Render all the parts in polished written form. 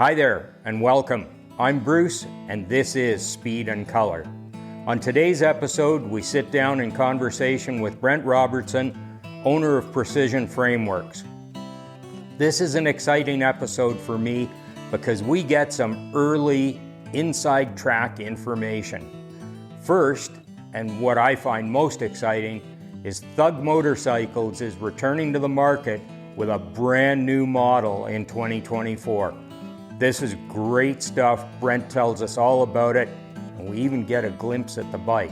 Hi there and welcome. I'm Bruce and this is Speed and Color. On today's episode, we sit down in conversation with Brent Robertson, owner of Precision Frameworx. This is an exciting episode for me because we get some early inside track information. First, and what I find most exciting, is Thug Motorcycles is returning to the market with a brand new model in 2024. This is great stuff. Brent tells us all about it, and we even get a glimpse at the bike.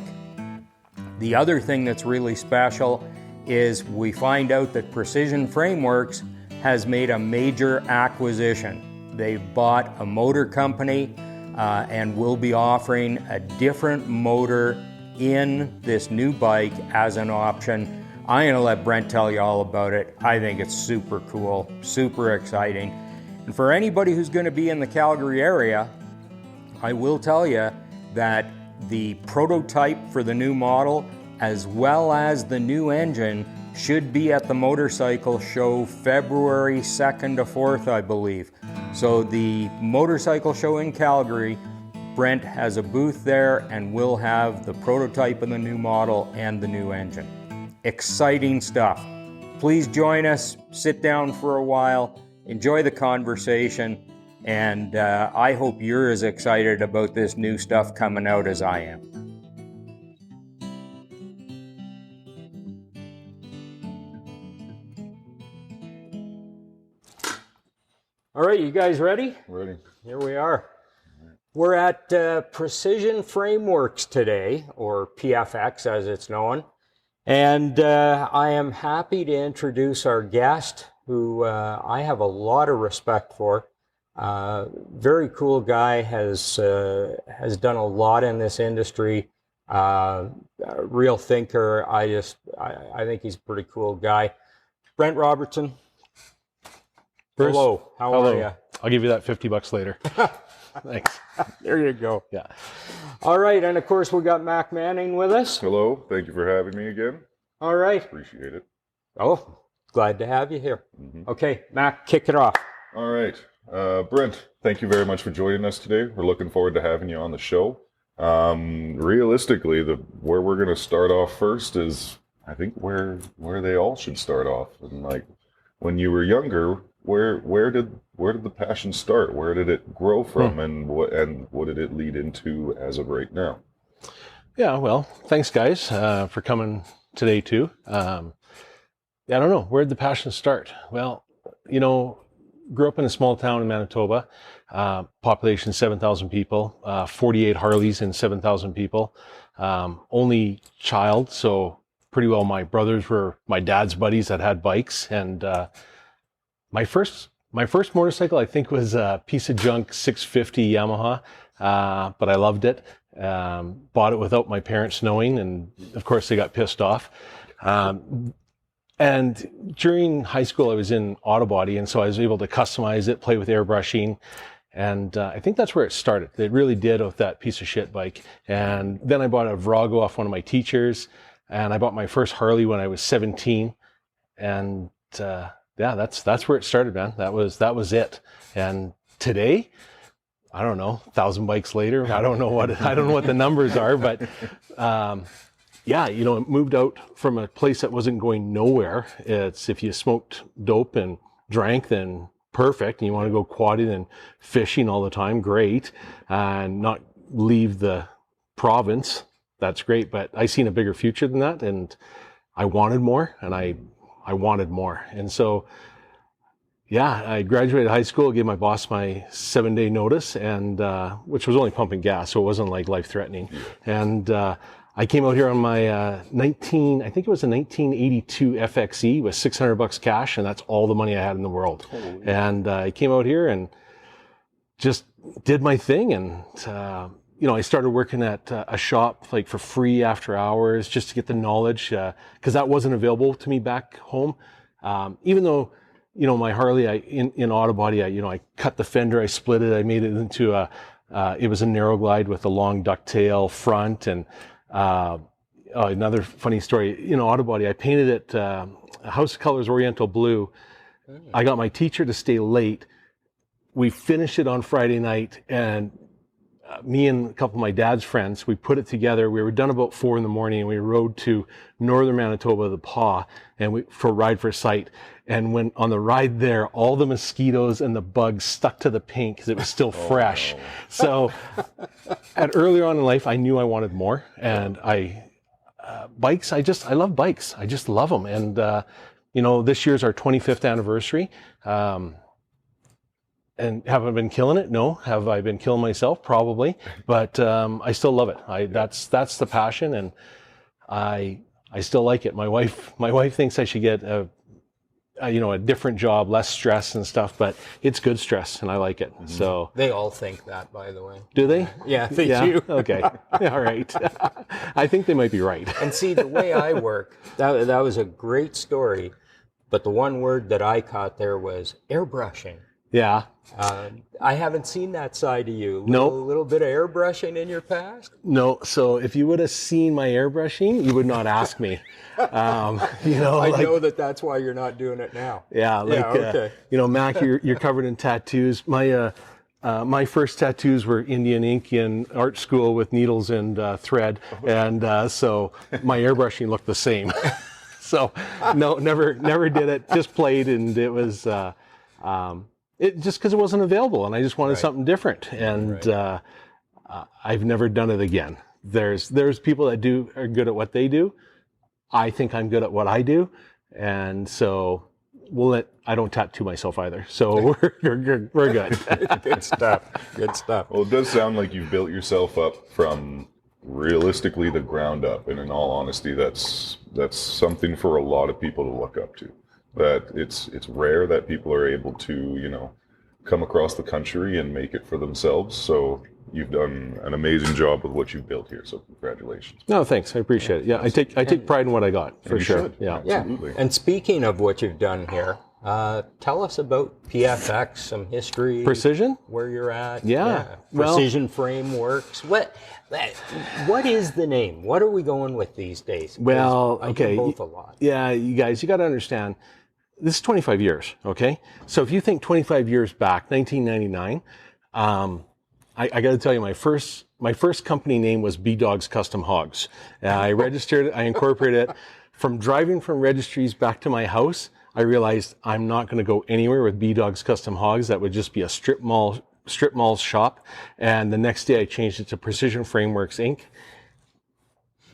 The other thing that's really special is we find out that Precision Frameworx has made a major acquisition. They've bought a motor company and will be offering a different motor in this new bike as an option. I'm going to let Brent tell you all about it. I think it's super cool, super exciting. And for anybody who's going to be in the Calgary area, I will tell you that the prototype for the new model, as well as the new engine, should be at the motorcycle show February 2nd to 4th, I believe. So the motorcycle show in Calgary, Brent has a booth there and will have the prototype of the new model and the new engine. Exciting stuff. Please join us, sit down for a while, enjoy the conversation, and I hope you're as excited about this new stuff coming out as I am. All right, you guys ready? Ready. Here we are. We're at Precision Frameworx today, or PFX as it's known, and I am happy to introduce our guest, who I have a lot of respect for. Very cool guy, has done a lot in this industry. A real thinker. I think he's a pretty cool guy. Brent Robertson. Bruce, hello. How are you? I'll give you that $50 later. Thanks. There you go. Yeah. All right, and of course we got Mac Manning with us. Hello. Thank you for having me again. All right. Appreciate it. Oh, glad to have you here. Mm-hmm. Okay, Mac, kick it off. All right. Brent, thank you very much for joining us today. We're looking forward to having you on the show. Realistically, where we're going to start off first is, I think, where they all should start off. And like, when you were younger, where did the passion start? Where did it grow from, and what did it lead into as of right now? Yeah, well, thanks guys for coming today too. I don't know, where did the passion start? Well, grew up in a small town in Manitoba, population 7,000 people, 48 Harleys and 7,000 people. Only child, so pretty well my brothers were my dad's buddies that had bikes, and my first motorcycle, I think, was a piece of junk 650 Yamaha, but I loved it. Bought it without my parents knowing, and of course they got pissed off. And during high school, I was in auto body, and so I was able to customize it, play with airbrushing, and I think that's where it started. It really did with that piece of shit bike. And then I bought a Virago off one of my teachers, and I bought my first Harley when I was 17, and yeah, that's where it started, man. That was it. And today, I don't know, 1,000 bikes later, I don't know what the numbers are, but yeah, it moved out from a place that wasn't going nowhere. It's if you smoked dope and drank, then perfect. And you want to go quadding and fishing all the time, great. And not leave the province, that's great. But I seen a bigger future than that, and I wanted more, and I wanted more. And so, yeah, I graduated high school, gave my boss my 7-day notice, and which was only pumping gas, so it wasn't like life-threatening. And I came out here on my I think it was a 1982 FXE with $600 cash, and that's all the money I had in the world. Holy. And I came out here and just did my thing, and I started working at a shop like for free after hours just to get the knowledge, because that wasn't available to me back home. Even though, my Harley, in auto body, I cut the fender, I split it, I made it into it was a narrow glide with a long ducktail front. And another funny story, auto body, I painted it House of Colors Oriental Blue. I got my teacher to stay late we finished it on Friday night, and me and a couple of my dad's friends, we put it together. We were done about 4 a.m, and we rode to northern Manitoba, the Paw, and for Ride for Sight. And when on the ride there, all the mosquitoes and the bugs stuck to the paint because it was still fresh. No. So earlier on in life, I knew I wanted more. And bikes, I love bikes. I just love them. And, this year's our 25th anniversary. And have I been killing it? No. Have I been killing myself? Probably. But I still love it. That's the passion, and I still like it. My wife thinks I should get a different job, less stress and stuff, but it's good stress, and I like it. Mm-hmm. So they all think that, by the way. Do they? Yeah, they do. Okay. All right. I think they might be right. And see, the way I work, that was a great story, but the one word that I caught there was airbrushing. Yeah. I haven't seen that side of you. No. A little bit of airbrushing in your past? No. So if you would have seen my airbrushing, you would not ask me. I know that's why you're not doing it now. Yeah. Okay. Mac, you're covered in tattoos. My first tattoos were Indian ink in art school with needles and thread. And so my airbrushing looked the same. So no, never did it. Just played, and it was, it just because it wasn't available, and I just wanted something different, and I've never done it again. There's people that are good at what they do. I think I'm good at what I do, and so I don't tattoo myself either. So we're good. Good stuff. Good stuff. Well, it does sound like you've built yourself up from realistically the ground up, and in all honesty, that's something for a lot of people to look up to. That it's rare that people are able to, come across the country and make it for themselves. So you've done an amazing job with what you've built here. So congratulations. No, thanks. I appreciate it. Yeah, I take pride in what I got, for sure. Should. Yeah, absolutely. And speaking of what you've done here, tell us about PFX, some history. Precision? Where you're at. Yeah. Precision Frameworx. What is the name? What are we going with these days? Well, I okay. hear both a lot. Yeah, you guys, you got to understand, this is 25 years, okay? So if you think 25 years back, 1999, I got to tell you, my first company name was B-Dogs Custom Hogs. I registered it, I incorporated it. From driving from registries back to my house, I realized I'm not going to go anywhere with B-Dogs Custom Hogs. That would just be a strip mall shop. And the next day I changed it to Precision Frameworx Inc.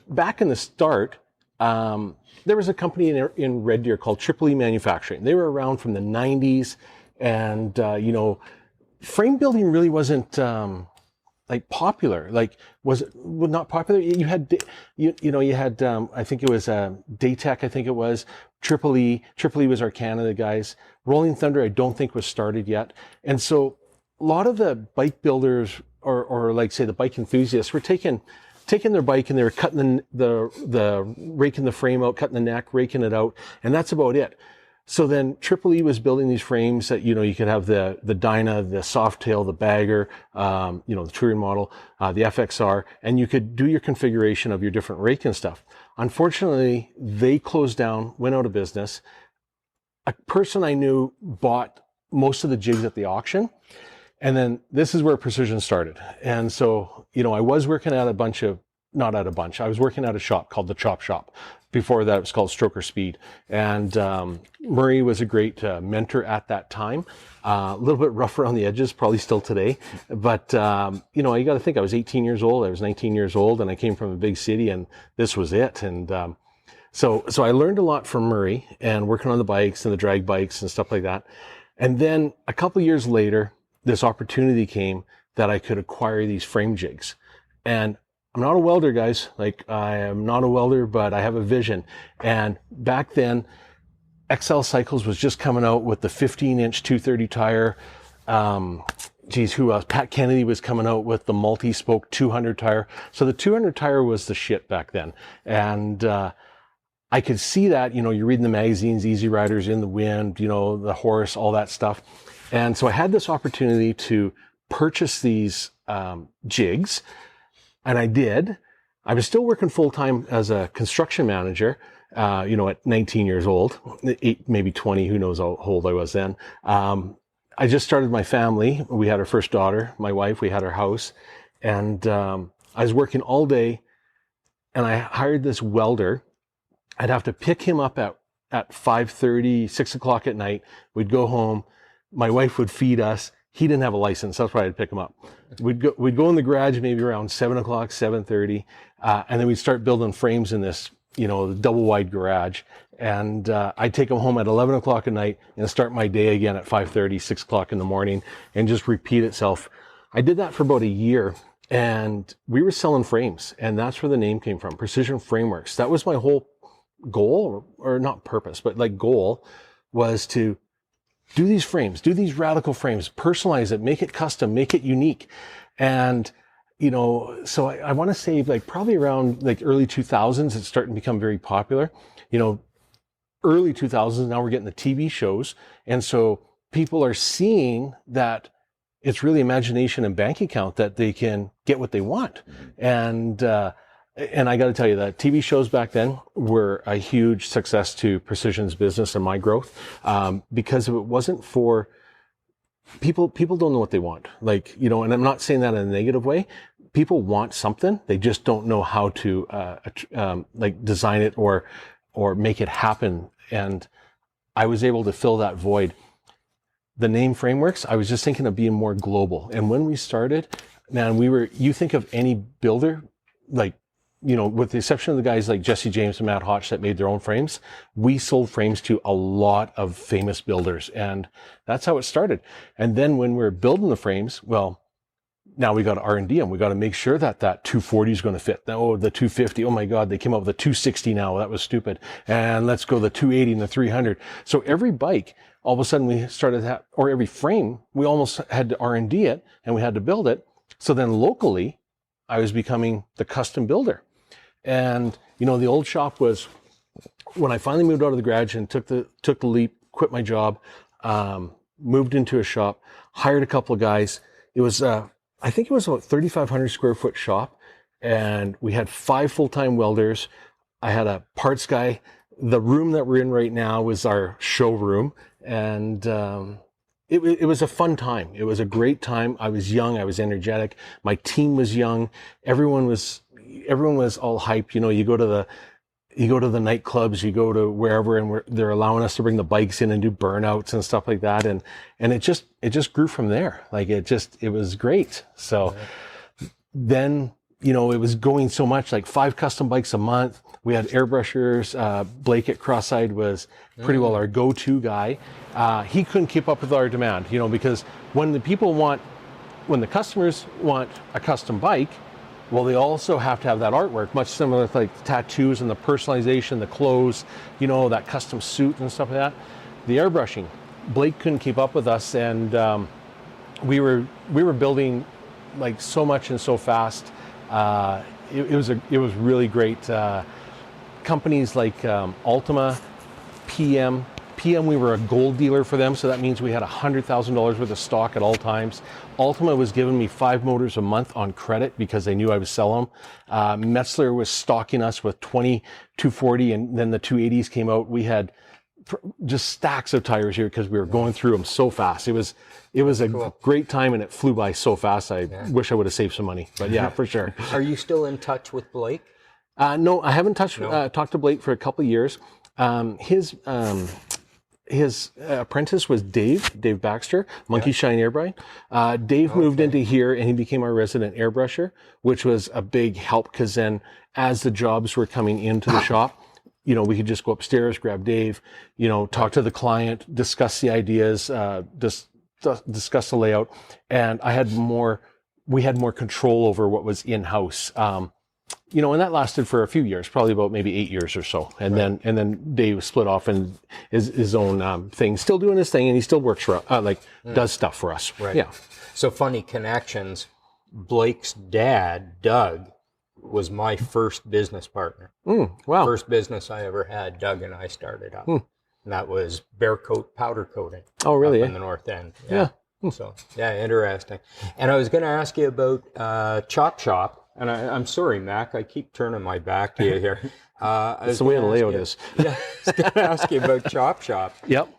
Back in the start, there was a company in Red Deer called Triple E Manufacturing. They were around from the 90s, and frame building really wasn't popular. Was it not popular? You had I think it was Daytech. I think it was Triple E. Triple E was our Canada guys. Rolling Thunder, I don't think was started yet, and so a lot of the bike builders or say the bike enthusiasts were taking their bike and they were cutting raking the frame out, cutting the neck, raking it out, and that's about it. So then Triple E was building these frames that, you could have the Dyna, the Softail, the Bagger, the touring model, the FXR, and you could do your configuration of your different rake and stuff. Unfortunately, they closed down, went out of business. A person I knew bought most of the jigs at the auction. And then this is where Precision started. And so, I was working at I was working at a shop called the Chop Shop. Before that, it was called Stroker Speed. And Murray was a great mentor at that time. A little bit rough around the edges, probably still today. But, you got to think, I was 18 years old. I was 19 years old, and I came from a big city, and this was it. And so I learned a lot from Murray and working on the bikes and the drag bikes and stuff like that. And then a couple of years later, this opportunity came that I could acquire these frame jigs. And I'm not a welder, guys. I am not a welder, but I have a vision. And back then, XL Cycles was just coming out with the 15-inch 230 tire. Who else? Pat Kennedy was coming out with the multi-spoke 200 tire. So the 200 tire was the shit back then. And I could see that, you're reading the magazines, Easy Riders, In the Wind, the Horse, all that stuff. And so I had this opportunity to purchase these jigs, and I did. I was still working full-time as a construction manager, at 19 years old, maybe 20, who knows how old I was then. I just started my family. We had our first daughter, my wife, we had our house, and I was working all day, and I hired this welder. I'd have to pick him up at 5:30, 6 o'clock at night. We'd go home. My wife would feed us. He didn't have a license. That's why I'd pick him up. We'd go in the garage maybe around 7 o'clock, 7:30, and then we'd start building frames in this, the double wide garage. And I'd take him home at 11 o'clock at night and start my day again at 5:30, 6 o'clock in the morning, and just repeat itself. I did that for about a year, and we were selling frames, and that's where the name came from, Precision Frameworx. That was my whole goal, or not purpose, but like goal, was to do these frames, do these radical frames, personalize it, make it custom, make it unique. And, so I want to say like probably around like early 2000s, it's starting to become very popular. Early 2000s, now we're getting the TV shows. And so people are seeing that it's really imagination and bank account that they can get what they want. And I got to tell you that TV shows back then were a huge success to Precision's business and my growth, because if it wasn't for people don't know what they want. Like, and I'm not saying that in a negative way. People want something. They just don't know how to, like design it or make it happen. And I was able to fill that void. The name Frameworx, I was just thinking of being more global. And when we started, man, you think of any builder, like, with the exception of the guys like Jesse James and Matt Hotch that made their own frames, we sold frames to a lot of famous builders. And that's how it started. And then when we're building the frames, well, now we got to R&D them. We got to make sure that 240 is going to fit. Oh, the 250. Oh my God, they came up with a 260 now. That was stupid. And let's go the 280 and the 300. So every bike, all of a sudden we started or every frame, we almost had to R&D it and we had to build it. So then locally, I was becoming the custom builder. And, the old shop was, when I finally moved out of the garage and took the leap, quit my job, moved into a shop, hired a couple of guys. It was, I think it was about 3,500 square foot shop. And we had 5 full-time welders. I had a parts guy. The room that we're in right now was our showroom. And, it was a fun time. It was a great time. I was young. I was energetic. My team was young. Everyone was all hyped. You go to the nightclubs, you go to wherever, and they're allowing us to bring the bikes in and do burnouts and stuff like that. And it just grew from there. Like it was great. So then, it was going so much, like 5 custom bikes a month. We had airbrushers. Blake at Cross-Eyed was pretty well our go-to guy. He couldn't keep up with our demand, because when the customers want a custom bike, well, they also have to have that artwork, much similar to like the tattoos and the personalization, the clothes, that custom suit and stuff like that. The airbrushing, Blake couldn't keep up with us, and we were building like so much and so fast. It was really great. Companies like Ultima, PM, we were a gold dealer for them, so that means we had $100,000 worth of stock at all times. Ultima was giving me 5 motors a month on credit because they knew I would sell them. Metzler was stocking us with 20 240, and then the 280s came out. We had just stacks of tires here because we were going through them so fast. It was a great time, and it flew by so fast. I wish I would have saved some money, but yeah, for sure. Are you still in touch with Blake? No, I haven't talked to Blake for a couple of years. His apprentice was Dave Baxter, Monkey Shine Airbrine. Dave moved into here and he became our resident airbrusher, which was a big help because then as the jobs were coming into the shop, we could just go upstairs, grab Dave, talk to the client, discuss the ideas, discuss the layout. And we had more control over what was in-house. And that lasted for a few years, probably about maybe 8 years or so. And then Dave split off and his own thing, still doing his thing, and he still works for does stuff for us. Right. Yeah. So funny connections. Blake's dad, Doug, was my first business partner. Wow. First business I ever had, Doug and I started up. And that was Bear Coat powder coating. Oh, really? Up in the North End. Yeah. So, interesting. And I was going to ask you about Chop Shop. And I'm sorry, Mac, I keep turning my back to you here. That's the way the layout is. Yeah, I was going to ask you about Chop Shop. Yep.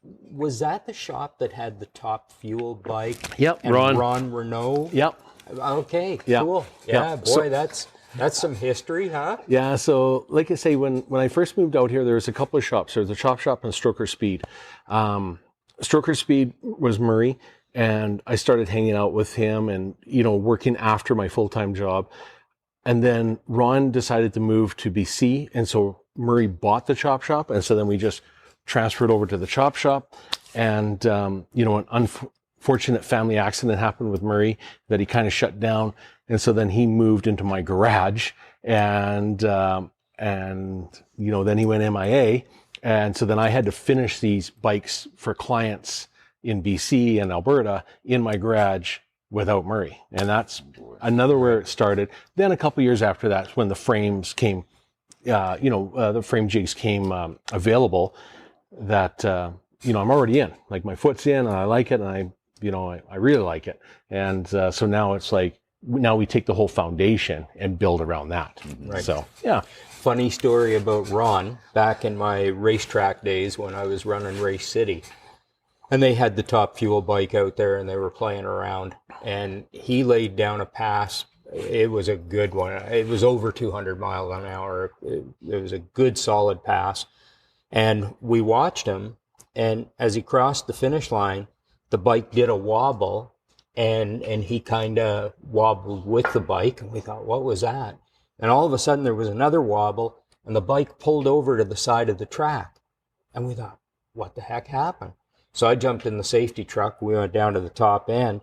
was that the shop that had the top fuel bike? Yep, and Ron. Ron Renault? Yep. Okay, Yep. cool. Yeah, Yep. boy, that's some history, huh? Yeah, so like I say, when I first moved out here, there was a couple of shops. There was a Chop Shop and Stroker Speed. Stroker Speed was Murray, and I started hanging out with him and, working after my full-time job. And then Ron decided to move to BC, and so Murray bought the Chop Shop, and so then we just transferred over to the Chop Shop. And, an unfortunate family accident happened with Murray that he kind of shut down. And so then he moved into my garage, and then he went MIA. And so then I had to finish these bikes for clients in BC and Alberta in my garage without Murray. And that's another where it started. Then a couple years after that, when the frames came, the frame jigs came available, that, I'm already in. Like, my foot's in, and I like it, and I really like it. And so now it's like, now we take the whole foundation and build around that. Right. So, yeah. Funny story about Ron, back in my racetrack days when I was running Race City. And they had the top fuel bike out there, and they were playing around. And he laid down a pass. It was a good one. It was over 200 miles an hour. It was a good, solid pass. And we watched him. And as he crossed the finish line, the bike did a wobble. And he kind of wobbled with the bike. And we thought, what was that? And all of a sudden, there was another wobble. And the bike pulled over to the side of the track. And we thought, what the heck happened? So I jumped in the safety truck. We went down to the top end.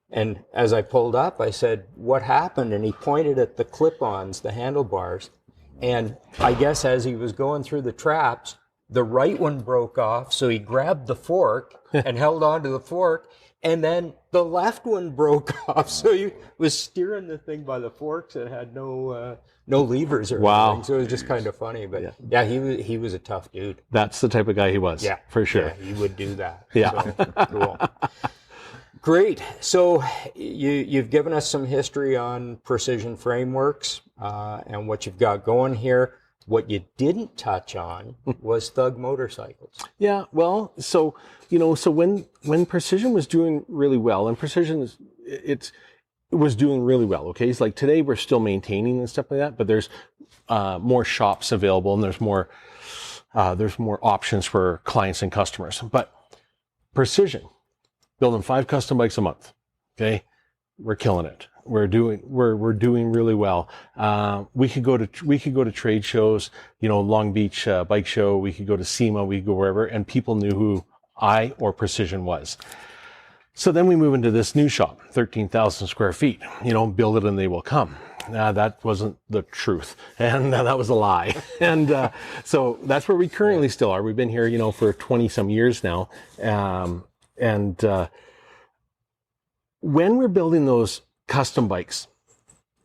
And as I pulled up, I said, what happened? And he pointed at the clip-ons, the handlebars. And I guess as he was going through the traps, the right one broke off. So he grabbed the fork and held onto the fork. And then the left one broke off. So he was steering the thing by the forks. It had no levers or anything. So it was just kind of funny. But yeah, he was a tough dude. That's the type of guy he was. Yeah, for sure. Yeah, he would do that. Yeah. So, cool. Great. So you've given us some history on Precision Frameworx and what you've got going here. What you didn't touch on was Thug motorcycles. Yeah, well, so when Precision was doing really well, and Precision it was doing really well. Okay, it's like today we're still maintaining and stuff like that, but there's more shops available, and there's more options for clients and customers. But Precision, building 5 custom bikes a month. Okay, we're killing it. We're doing really well. We could go to trade shows, Long Beach Bike Show. We could go to SEMA. We could go wherever, and people knew who I or Precision was. So then we move into this new shop, 13,000 square feet. Build it and they will come. That wasn't the truth, and that was a lie. And so that's where we currently still are. We've been here, for 20 some years now, when we're building those custom bikes,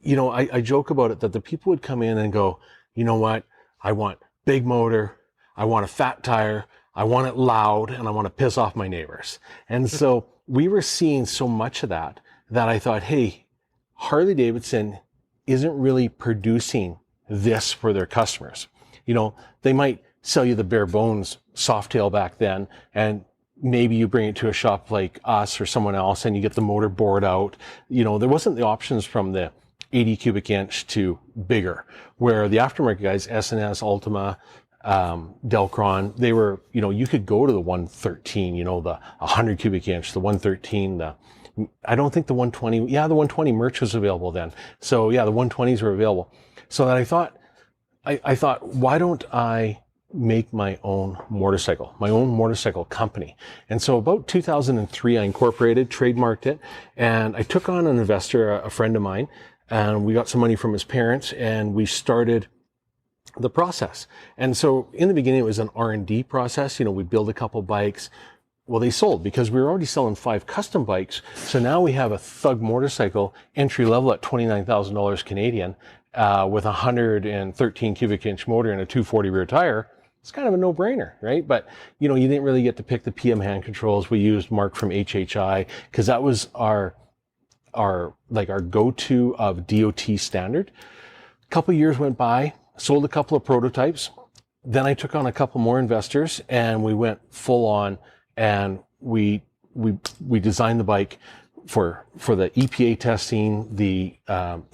I joke about it that the people would come in and go, you know what? I want big motor. I want a fat tire. I want it loud, and I want to piss off my neighbors. And so we were seeing so much of that I thought, hey, Harley Davidson isn't really producing this for their customers. They might sell you the bare bones Softail back then, and maybe you bring it to a shop like us or someone else and you get the motor bored out. There wasn't the options from the 80 cubic inch to bigger, where the aftermarket guys, S&S, Ultima, Delcron, they were, you could go to the 113, the 100 cubic inch, the 113, I don't think the 120, the 120 merch was available then. So the 120s were available. So that I thought, why don't I make my own motorcycle company? And so about 2003, I incorporated, trademarked it, and I took on an investor, a friend of mine, and we got some money from his parents, and we started the process. And so in the beginning, it was an R&D process. We build a couple bikes. Well, they sold because we were already selling 5 custom bikes. So now we have a Thug motorcycle entry level at $29,000 Canadian, with a 113 cubic inch motor and a 240 rear tire. It's kind of a no-brainer, right? But, you didn't really get to pick the PM hand controls. We used Mark from HHI because that was our go-to of DOT standard. A couple of years went by, sold a couple of prototypes. Then I took on a couple more investors and we went full on and we designed the bike for the EPA testing, the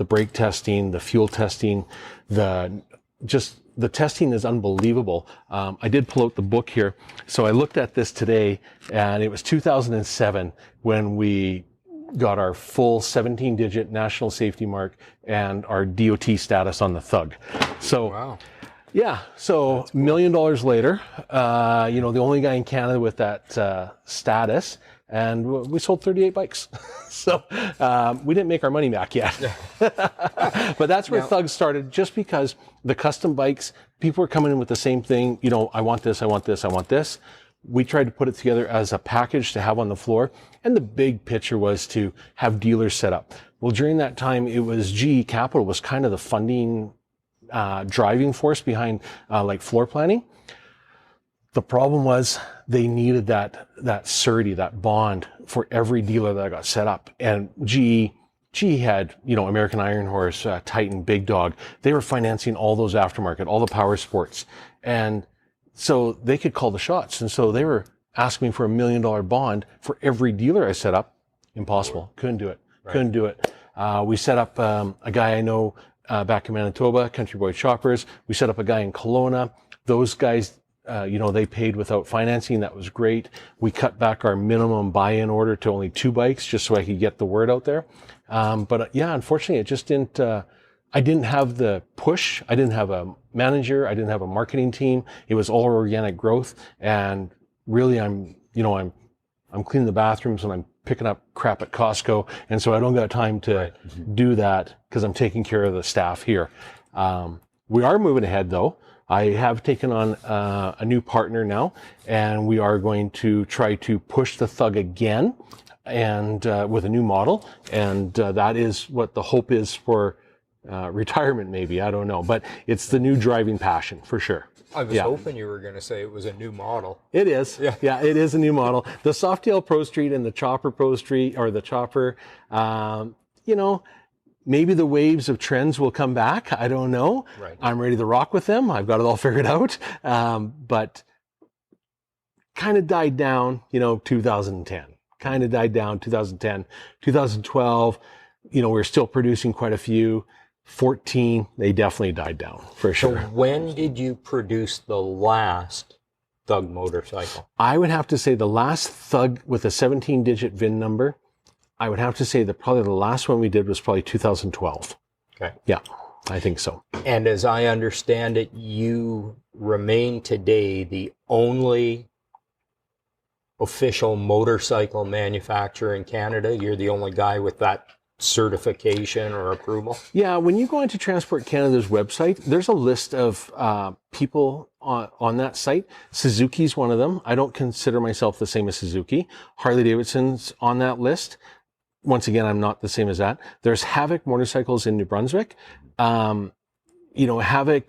brake testing, the fuel testing, the testing is unbelievable. I did pull out the book here. So I looked at this today, and it was 2007 when we got our full 17-digit national safety mark and our DOT status on the Thug. So, Wow. Yeah. So $1 million later, the only guy in Canada with that status, and we sold 38 bikes. So we didn't make our money back yet. But that's where Thug started, just because the custom bikes, people were coming in with the same thing. I want this, I want this, I want this. We tried to put it together as a package to have on the floor. And the big picture was to have dealers set up. Well, during that time, it was GE Capital was kind of the funding driving force behind like floor planning. The problem was they needed that surety, that bond for every dealer that got set up. And GE had, American Iron Horse, Titan, Big Dog. They were financing all those aftermarket, all the power sports. And so they could call the shots. And so they were asking me for $1 million bond for every dealer I set up. Impossible. Couldn't do it. Right. Couldn't do it. We set up a guy I know back in Manitoba, Country Boy Choppers. We set up a guy in Kelowna. Those guys, they paid without financing. That was great. We cut back our minimum buy-in order to only 2 bikes just so I could get the word out there. But unfortunately, it just didn't, I didn't have the push. I didn't have a manager. I didn't have a marketing team. It was all organic growth. And really, I'm cleaning the bathrooms and I'm picking up crap at Costco. And so I don't got time to do that because I'm taking care of the staff here. We are moving ahead though. I have taken on a new partner now, and we are going to try to push the Thug again and with a new model. And that is what the hope is for retirement, maybe. I don't know. But it's the new driving passion for sure. I was hoping you were going to say it was a new model. It is. Yeah, it is a new model. The Softail Pro Street and the Chopper Pro Street, or the Chopper, maybe the waves of trends will come back. I don't know. Right. I'm ready to rock with them. I've got it all figured out. But kind of died down, 2010. Kind of died down 2010. 2012, we're still producing quite a few. 14, they definitely died down for sure. So when did you produce the last Thug motorcycle? I would have to say the last Thug with a 17-digit VIN number, I would have to say that probably the last one we did was probably 2012. Okay. Yeah, I think so. And as I understand it, you remain today the only official motorcycle manufacturer in Canada. You're the only guy with that certification or approval? Yeah, when you go into Transport Canada's website, there's a list of people on that site. Suzuki's one of them. I don't consider myself the same as Suzuki. Harley Davidson's on that list. Once again, I'm not the same as that. There's Havoc Motorcycles in New Brunswick. Havoc,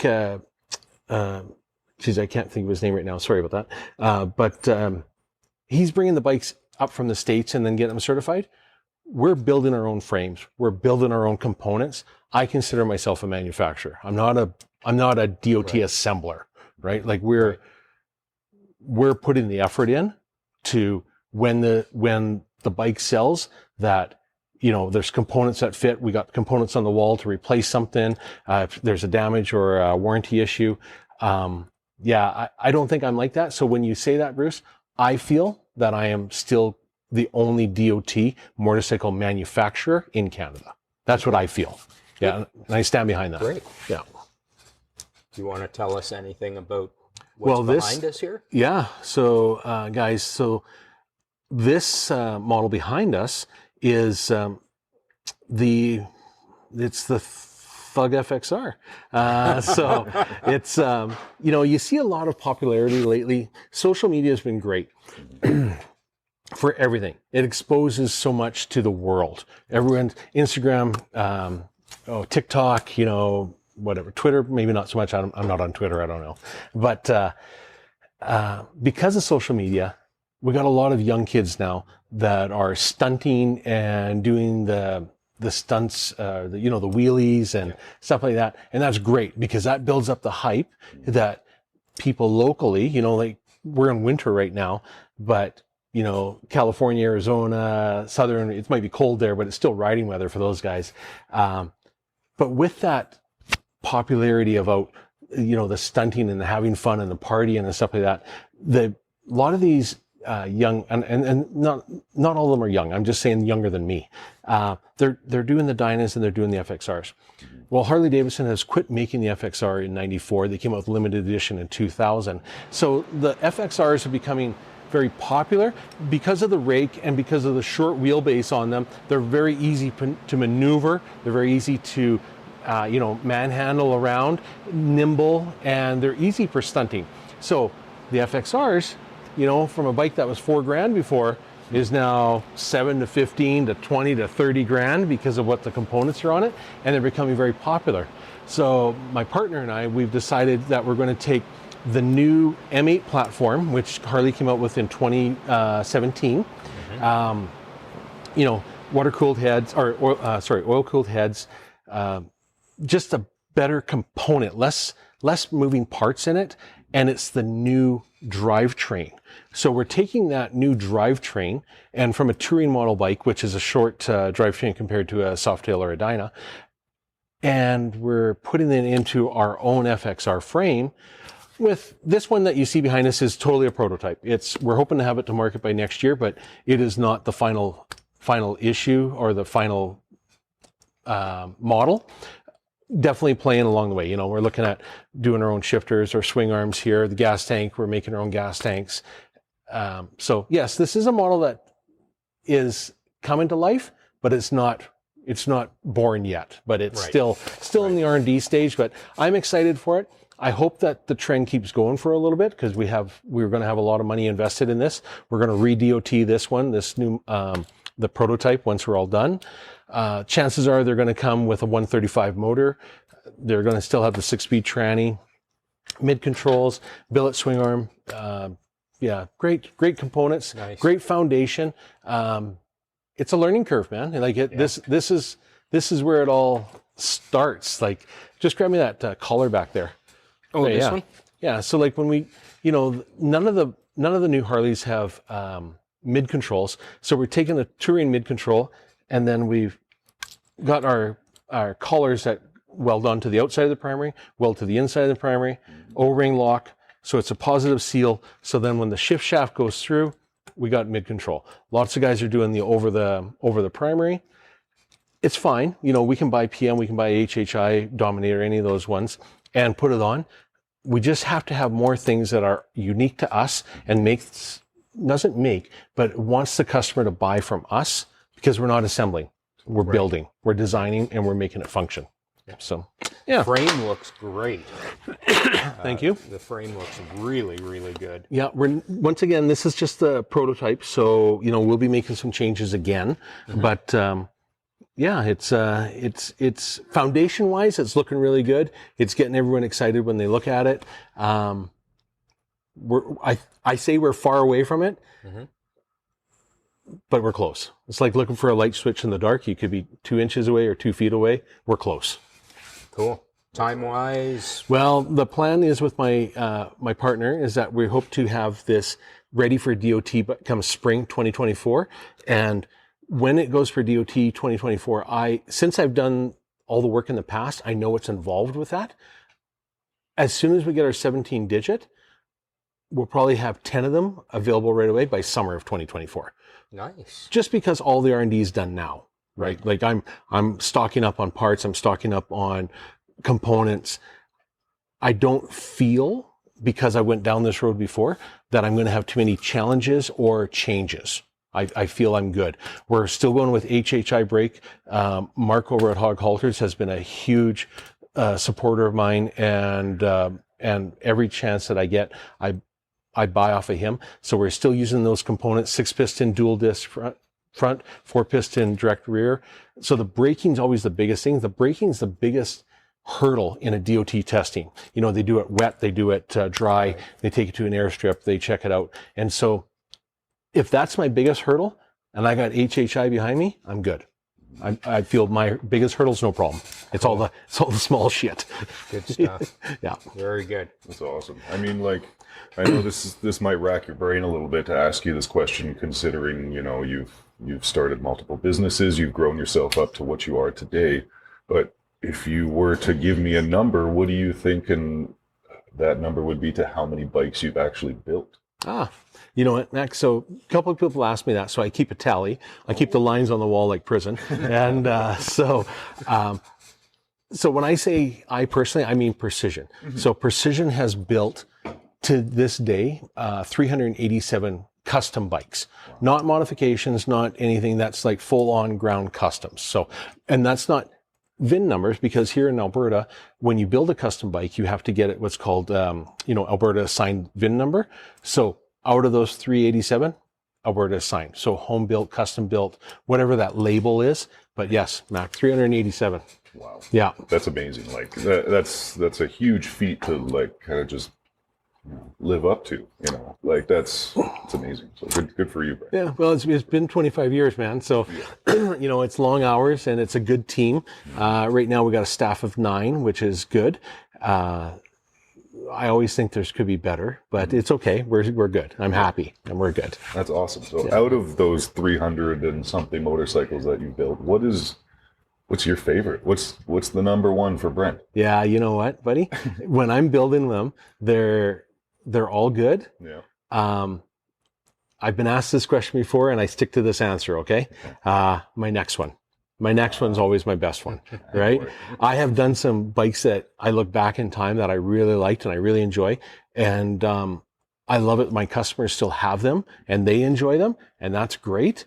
I can't think of his name right now. Sorry about that. But he's bringing the bikes up from the States and then getting them certified. We're building our own frames. We're building our own components. I consider myself a manufacturer. I'm not a DOT assembler, right? Like we're putting the effort in to when the bike sells that, there's components that fit. We got components on the wall to replace something. If there's a damage or a warranty issue. I don't think I'm like that. So when you say that, Bruce, I feel that I am still the only DOT motorcycle manufacturer in Canada. That's what I feel. Yeah, and I stand behind that. Great. Yeah. Do you want to tell us anything about what's behind us here? Yeah. So, guys, this model behind us is the Thug FXR. So it's, you see a lot of popularity lately. Social media has been great. For everything. It exposes so much to the world. Everyone's Instagram, TikTok, whatever. Twitter, maybe not so much. I'm not on Twitter. I don't know. But because of social media, we got a lot of young kids now that are stunting and doing the stunts, the wheelies and stuff like that. And that's great because that builds up the hype that people locally, like we're in winter right now, but California, Arizona, Southern, it might be cold there, but it's still riding weather for those guys. But with that popularity about, the stunting and the having fun and the partying and stuff like that, a lot of these young, and not all of them are young, I'm just saying younger than me, they're doing the Dynas and they're doing the FXRs. Well, Harley Davidson has quit making the FXR in 94. They came out with limited edition in 2000. So the FXRs are becoming very popular because of the rake and because of the short wheelbase on them. They're very easy to maneuver. They're very easy to, manhandle around, nimble, and they're easy for stunting. So the FXRs, from a bike that was $4,000 before, is now 7 to 15 to 20 to 30 grand because of what the components are on it, and they're becoming very popular. So my partner and I, we've decided that we're going to take the new M8 platform, which Harley came out with in 2017. Water-cooled heads, or oil-cooled heads, just a better component, less moving parts in it, and it's the new drivetrain. So we're taking that new drivetrain, and from a touring model bike, which is a short drivetrain compared to a Softail or a Dyna, and we're putting it into our own FXR frame. With this one that you see behind us is totally a prototype. We're hoping to have it to market by next year, but it is not the final issue or the final model. Definitely playing along the way. We're looking at doing our own shifters or swing arms here. The gas tank, we're making our own gas tanks. So yes, this is a model that is coming to life, but it's not born yet. But it's still in the R&D stage. But I'm excited for it. I hope that the trend keeps going for a little bit because we're going to have a lot of money invested in this. We're going to re-DOT this new the prototype once we're all done. Chances are they're going to come with a 135 motor. They're going to still have the 6-speed tranny, mid controls, billet swing arm. Great components, nice. Great foundation. It's a learning curve, man. This is where it all starts. Like, just grab me that Kolor back there. Oh, this one? Yeah. So like when we, none of the new Harleys have mid controls. So we're taking the touring mid control, and then we've got our collars that weld onto the outside of the primary, weld to the inside of the primary, O-ring lock. So it's a positive seal. So then when the shift shaft goes through, we got mid control. Lots of guys are doing the over the primary. It's fine. We can buy PM, we can buy HHI, Dominator, any of those ones, and put it on. We just have to have more things that are unique to us and but wants the customer to buy from us, because we're not assembling. We're building, we're designing, and we're making it function. So, yeah. Frame looks great. Thank you. The frame looks really, really good. Yeah, once again, this is just the prototype, so we'll be making some changes again. But it's foundation wise, it's looking really good. It's getting everyone excited when they look at it. I say we're far away from it. But we're close. It's like looking for a light switch in the dark. You could be 2 inches away or 2 feet away. We're close. Cool. Time-wise? Well, the plan is with my my partner is that we hope to have this ready for DOT come spring 2024. And when it goes for DOT 2024, since I've done all the work in the past, I know what's involved with that. As soon as we get our 17 digit, we'll probably have 10 of them available right away by summer of 2024. Nice. Just because all the R&D is done now, right? Like I'm stocking up on parts, I'm stocking up on components. I don't feel, because I went down this road before, that I'm going to have too many challenges or changes. I feel I'm good. We're still going with HHI brake. Mark over at Hog Halters has been a huge supporter of mine, and every chance that I get, I buy off of him. So we're still using those components, 6-piston dual disc front, 4-piston direct rear. So the braking's always the biggest thing. The braking's the biggest hurdle in a DOT testing. They do it wet, they do it dry, they take it to an airstrip, they check it out. And so if that's my biggest hurdle and I got HHI behind me, I'm good. I feel my biggest hurdle's no problem. It's all the small shit. Good stuff. Yeah. Very good. That's awesome. I mean, like, I know this might rack your brain a little bit to ask you this question, considering, you know, you've started multiple businesses, you've grown yourself up to what you are today. But if you were to give me a number, what do you think that number would be to how many bikes you've actually built? You know what, Max? So a couple of people ask me that, so I keep a tally. I keep the lines on the wall like prison. And so when I say I personally, I mean Precision. Mm-hmm. So Precision has built to this day 387 custom bikes, not modifications, not anything that's like full on ground customs. So, and that's not VIN numbers, because here in Alberta, when you build a custom bike, you have to get it what's called, Alberta assigned VIN number. So out of those 387, Alberta assigned. So home built, custom built, whatever that label is. But yes, Mac, 387. Wow. Yeah. That's amazing. Like that's a huge feat to like kind of just live up to, you know, like it's amazing. So good for you, Brent. Yeah, well, it's been 25 years, man. So, it's long hours and it's a good team. Right now we got a staff of 9, which is good. I always think could be better, but it's okay. We're good. I'm happy and we're good. That's awesome. So out of those 300 and something motorcycles that you built, what's your favorite? What's the number one for Brent? Yeah, you know what, buddy? When I'm building them, they're all good. Yeah. I've been asked this question before and I stick to this answer, okay? My next one's always my best one, right? I have done some bikes that I look back in time that I really liked and I really enjoy. And I love it. My customers still have them and they enjoy them, and that's great.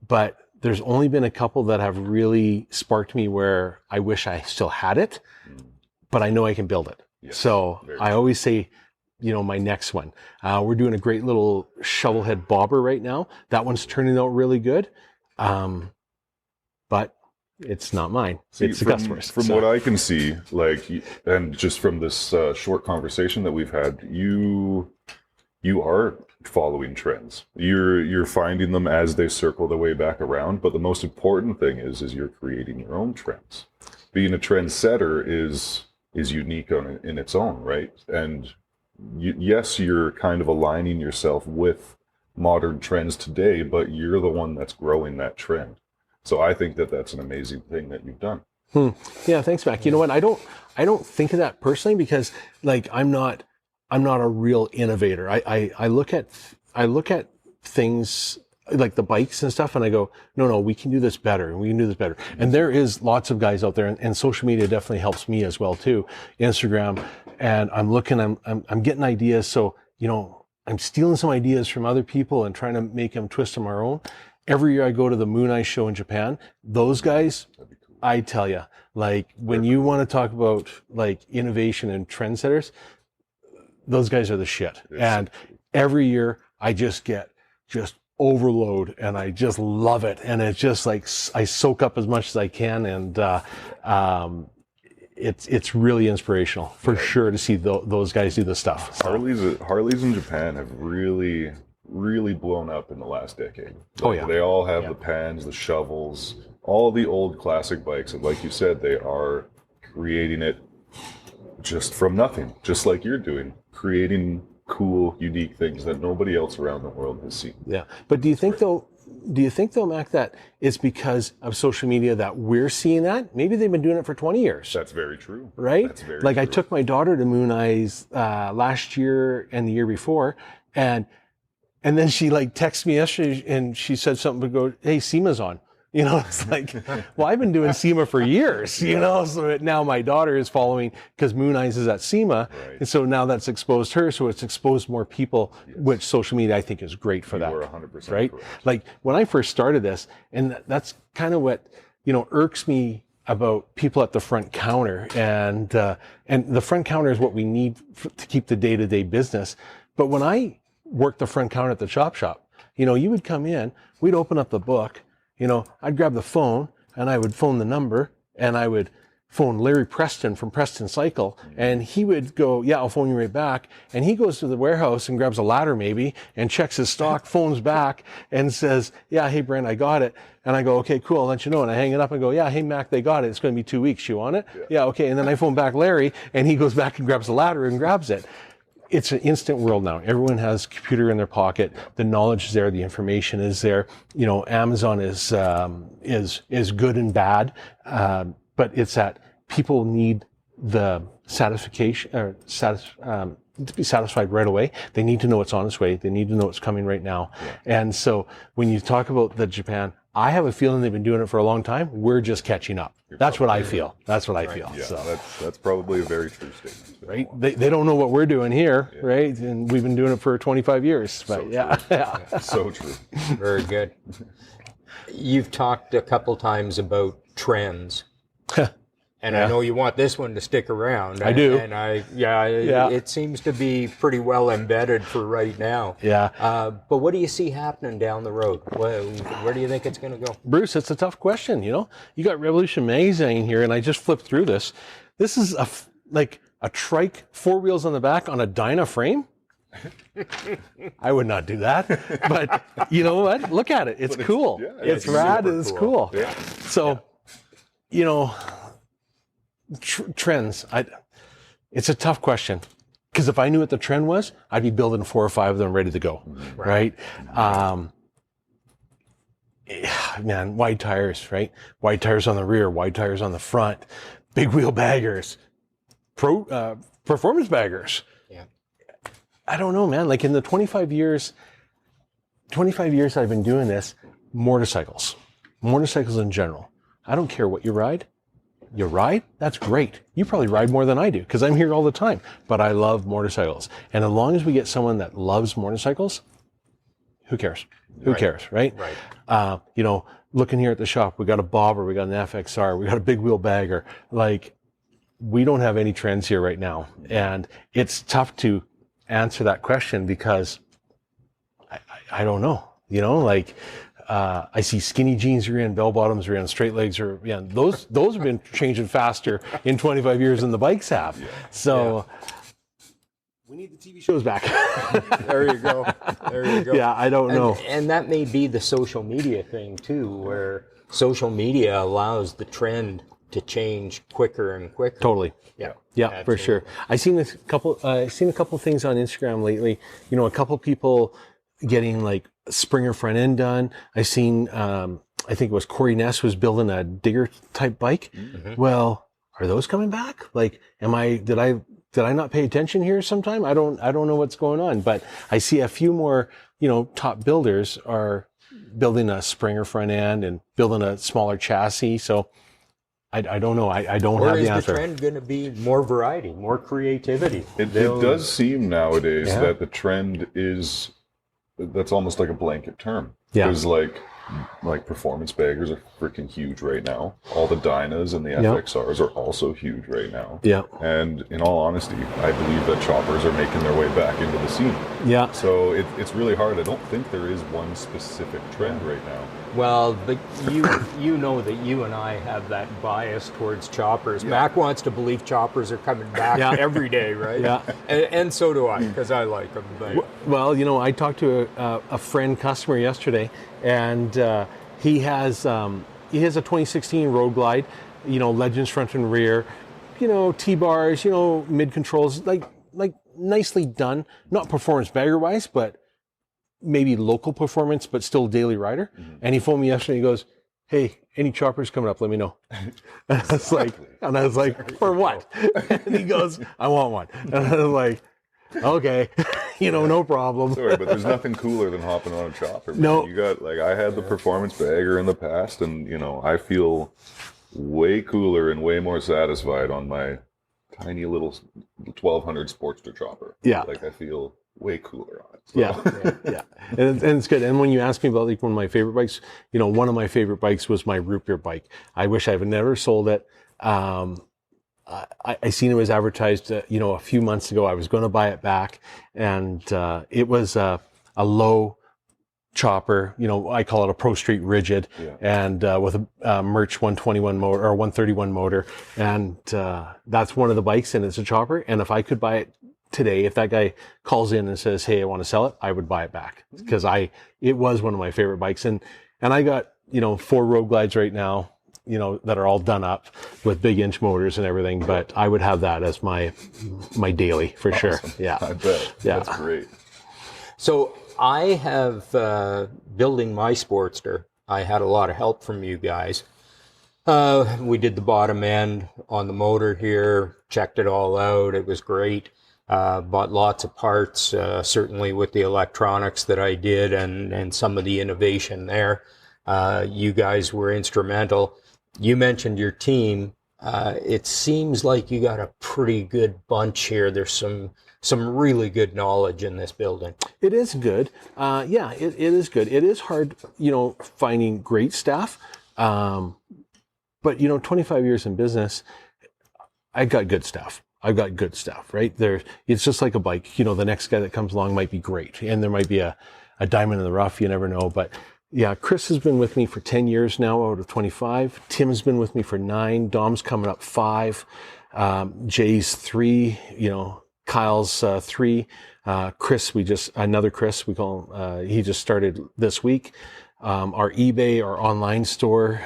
But there's only been a couple that have really sparked me where I wish I still had it, but I know I can build it. Yes, so I always say, my next one. We're doing a great little shovel head bobber right now. That one's turning out really good. But it's not mine. It's the customers. From what I can see, and just from this short conversation that we've had, you are following trends. You're finding them as they circle their way back around. But the most important thing is you're creating your own trends. Being a trendsetter is unique in its own right. And yes, you're kind of aligning yourself with modern trends today, but you're the one that's growing that trend. So I think that's an amazing thing that you've done. Yeah, thanks, Mac. You know what? I don't think of that personally, because I'm not a real innovator. I look at things like the bikes and stuff, and I go, no, we can do this better, and we can do this better. And there is lots of guys out there, and social media definitely helps me as well too. Instagram, and I'm getting ideas. So I'm stealing some ideas from other people and trying to make them twist them our own. Every year I go to the Moon Ice show in Japan. Those guys, I tell you, when you want to talk about innovation and trendsetters, those guys are the shit. And every year I just get overload and I just love it. And it's just I soak up as much as I can. And it's really inspirational for sure to see those guys do the stuff. So. Harleys in Japan have really blown up in the last decade. They all have the pans, the shovels, all the old classic bikes. And like you said, they are creating it just from nothing, just like you're doing, creating cool, unique things that nobody else around the world has seen. Yeah. But do you think though, Mac, that it's because of social media that we're seeing that? Maybe they've been doing it for 20 years. That's very true. Right? That's very true. I took my daughter to Moon Eyes last year and the year before, and then she texted me yesterday and she said something to go, hey, SEMA's on. It's well, I've been doing SEMA for years, so now my daughter is following because Moon Eyes is at SEMA. Right. And so now that's exposed her. So it's exposed more people, which social media I think is great for that. You are 100% right? correct. When I first started this, and that's kind of what, irks me about people at the front counter, and the front counter is what we need to keep the day-to-day business. But when I worked the front counter at the chop shop, you would come in, we'd open up the book, I'd grab the phone and I would phone the number and I would phone Larry Preston from Preston Cycle, and he would go, yeah, I'll phone you right back. And he goes to the warehouse and grabs a ladder maybe and checks his stock, phones back and says, yeah, hey, Brent, I got it. And I go, okay, cool, I'll let you know. And I hang it up and go, yeah, hey, Mac, they got it. It's going to be 2 weeks. You want it? Yeah, okay. And then I phone back Larry, and he goes back and grabs the ladder and grabs it. It's an instant world now. Everyone has a computer in their pocket. The knowledge is there. The information is there. You know, Amazon is good and bad, but it's that people need the satisfaction to be satisfied right away. They need to know it's on its way. They need to know it's coming right now. Yeah. And so when you talk about the Japan, I have a feeling they've been doing it for a long time. We're just catching up. That's what I feel. That's what I feel. Yeah, so that's probably a very true statement. Right? They don't know what we're doing here, right? And we've been doing it for 25 years. But So yeah. So true. Very good. You've talked a couple times about trends. And I know you want this one to stick around. I do. And it seems to be pretty well embedded for right now. Yeah. But what do you see happening down the road? Where do you think it's going to go? Bruce, it's a tough question. You know, you got Revolution Magazine here, and I just flipped through this. This is a trike, 4 wheels on the back on a Dyna frame. I would not do that, but you know what? Look at it. It's cool. It's rad. It's cool. Yeah. So, you know, trends. It's a tough question, because if I knew what the trend was, I'd be building 4 or 5 of them ready to go. Right? Man, wide tires, right? Wide tires on the rear, wide tires on the front, big wheel baggers, performance baggers. Yeah. I don't know, man. Like in the 25 years I've been doing this, motorcycles in general. I don't care what you ride. You ride? That's great. You probably ride more than I do, because I'm here all the time. But I love motorcycles. And as long as we get someone that loves motorcycles, who cares? Who cares, right? Right. You know, looking here at the shop, we got a bobber, we got an FXR, we got a big wheel bagger. Like, we don't have any trends here right now. And it's tough to answer that question, because I don't know. You know, like, I see skinny jeans are in, bell bottoms are in, straight legs are in. Those have been changing faster in 25 years than the bikes have. Yeah. So we need the TV shows back. There you go. There you go. Yeah, I don't know. And that may be the social media thing too, where social media allows the trend to change quicker and quicker. Totally. Yeah. Yeah, absolutely. for sure. I've seen a couple things on Instagram lately. You know, a couple people getting like Springer front end done. I've seen, I think it was Corey Ness was building a digger type bike. Mm-hmm. Well, are those coming back? Like, did I not pay attention here sometime? I don't know what's going on, but I see a few more, you know, top builders are building a Springer front end and building a smaller chassis. So I don't know. I don't have the answer. Or is the trend going to be more variety, more creativity? It does seem nowadays that the trend is, that's almost like a blanket term. Yeah. Because like performance baggers are freaking huge right now. All the Dynas and the FXRs are also huge right now. Yeah. And in all honesty, I believe that choppers are making their way back into the scene. Yeah. So it's really hard. I don't think there is one specific trend right now. Well, but you know that you and I have that bias towards choppers. Yeah. Mac wants to believe choppers are coming back every day, right? Yeah. And so do I, because I like them. But. Well, you know, I talked to a friend customer yesterday, and he has a 2016 Road Glide, you know, Legends front and rear, you know, T-bars, you know, mid controls, like nicely done. Not performance bagger wise, but maybe local performance, but still daily rider. Mm-hmm. And he phoned me yesterday. He goes, "Hey, any choppers coming up? Let me know." And I was like, "For what?" And he goes, "I want one." And I was like, "Okay, you know, no problem." Sorry, but there's nothing cooler than hopping on a chopper. Man. No, you got I had the performance bagger in the past, and you know, I feel way cooler and way more satisfied on my tiny little 1200 Sportster chopper. Yeah, like I feel way cooler on it. So. Yeah. And it's good. And when you ask me about like one of my favorite bikes, you know, one of my favorite bikes was my root beer bike. I wish I've never sold it. I seen it was advertised, you know, a few months ago. I was going to buy it back, and it was a low chopper, I call it a Pro Street Rigid, and with a Merch 121 motor or 131 motor. And that's one of the bikes, and it's a chopper. And if I could buy it today, if that guy calls in and says, hey, I want to sell it, I would buy it back, because it was one of my favorite bikes. And I got, 4 Road Glides right now, that are all done up with big inch motors and everything, but I would have that as my daily for sure. Yeah. I bet. Yeah. That's great. So I have, building my Sportster, I had a lot of help from you guys. We did the bottom end on the motor here, checked it all out. It was great. Bought lots of parts, certainly with the electronics that I did and some of the innovation there. You guys were instrumental. You mentioned your team. It seems like you got a pretty good bunch here. There's some really good knowledge in this building. It is good. It is good. It is hard, finding great staff. But 25 years in business, I got good staff. I've got good stuff, right? It's just like a bike. The next guy that comes along might be great, and there might be a diamond in the rough. You never know. But yeah, Chris has been with me for 10 years now out of 25. Tim's been with me for 9. Dom's coming up 5. Jay's 3. Kyle's 3. Chris, another Chris, we call him, he just started this week. Our eBay, our online store,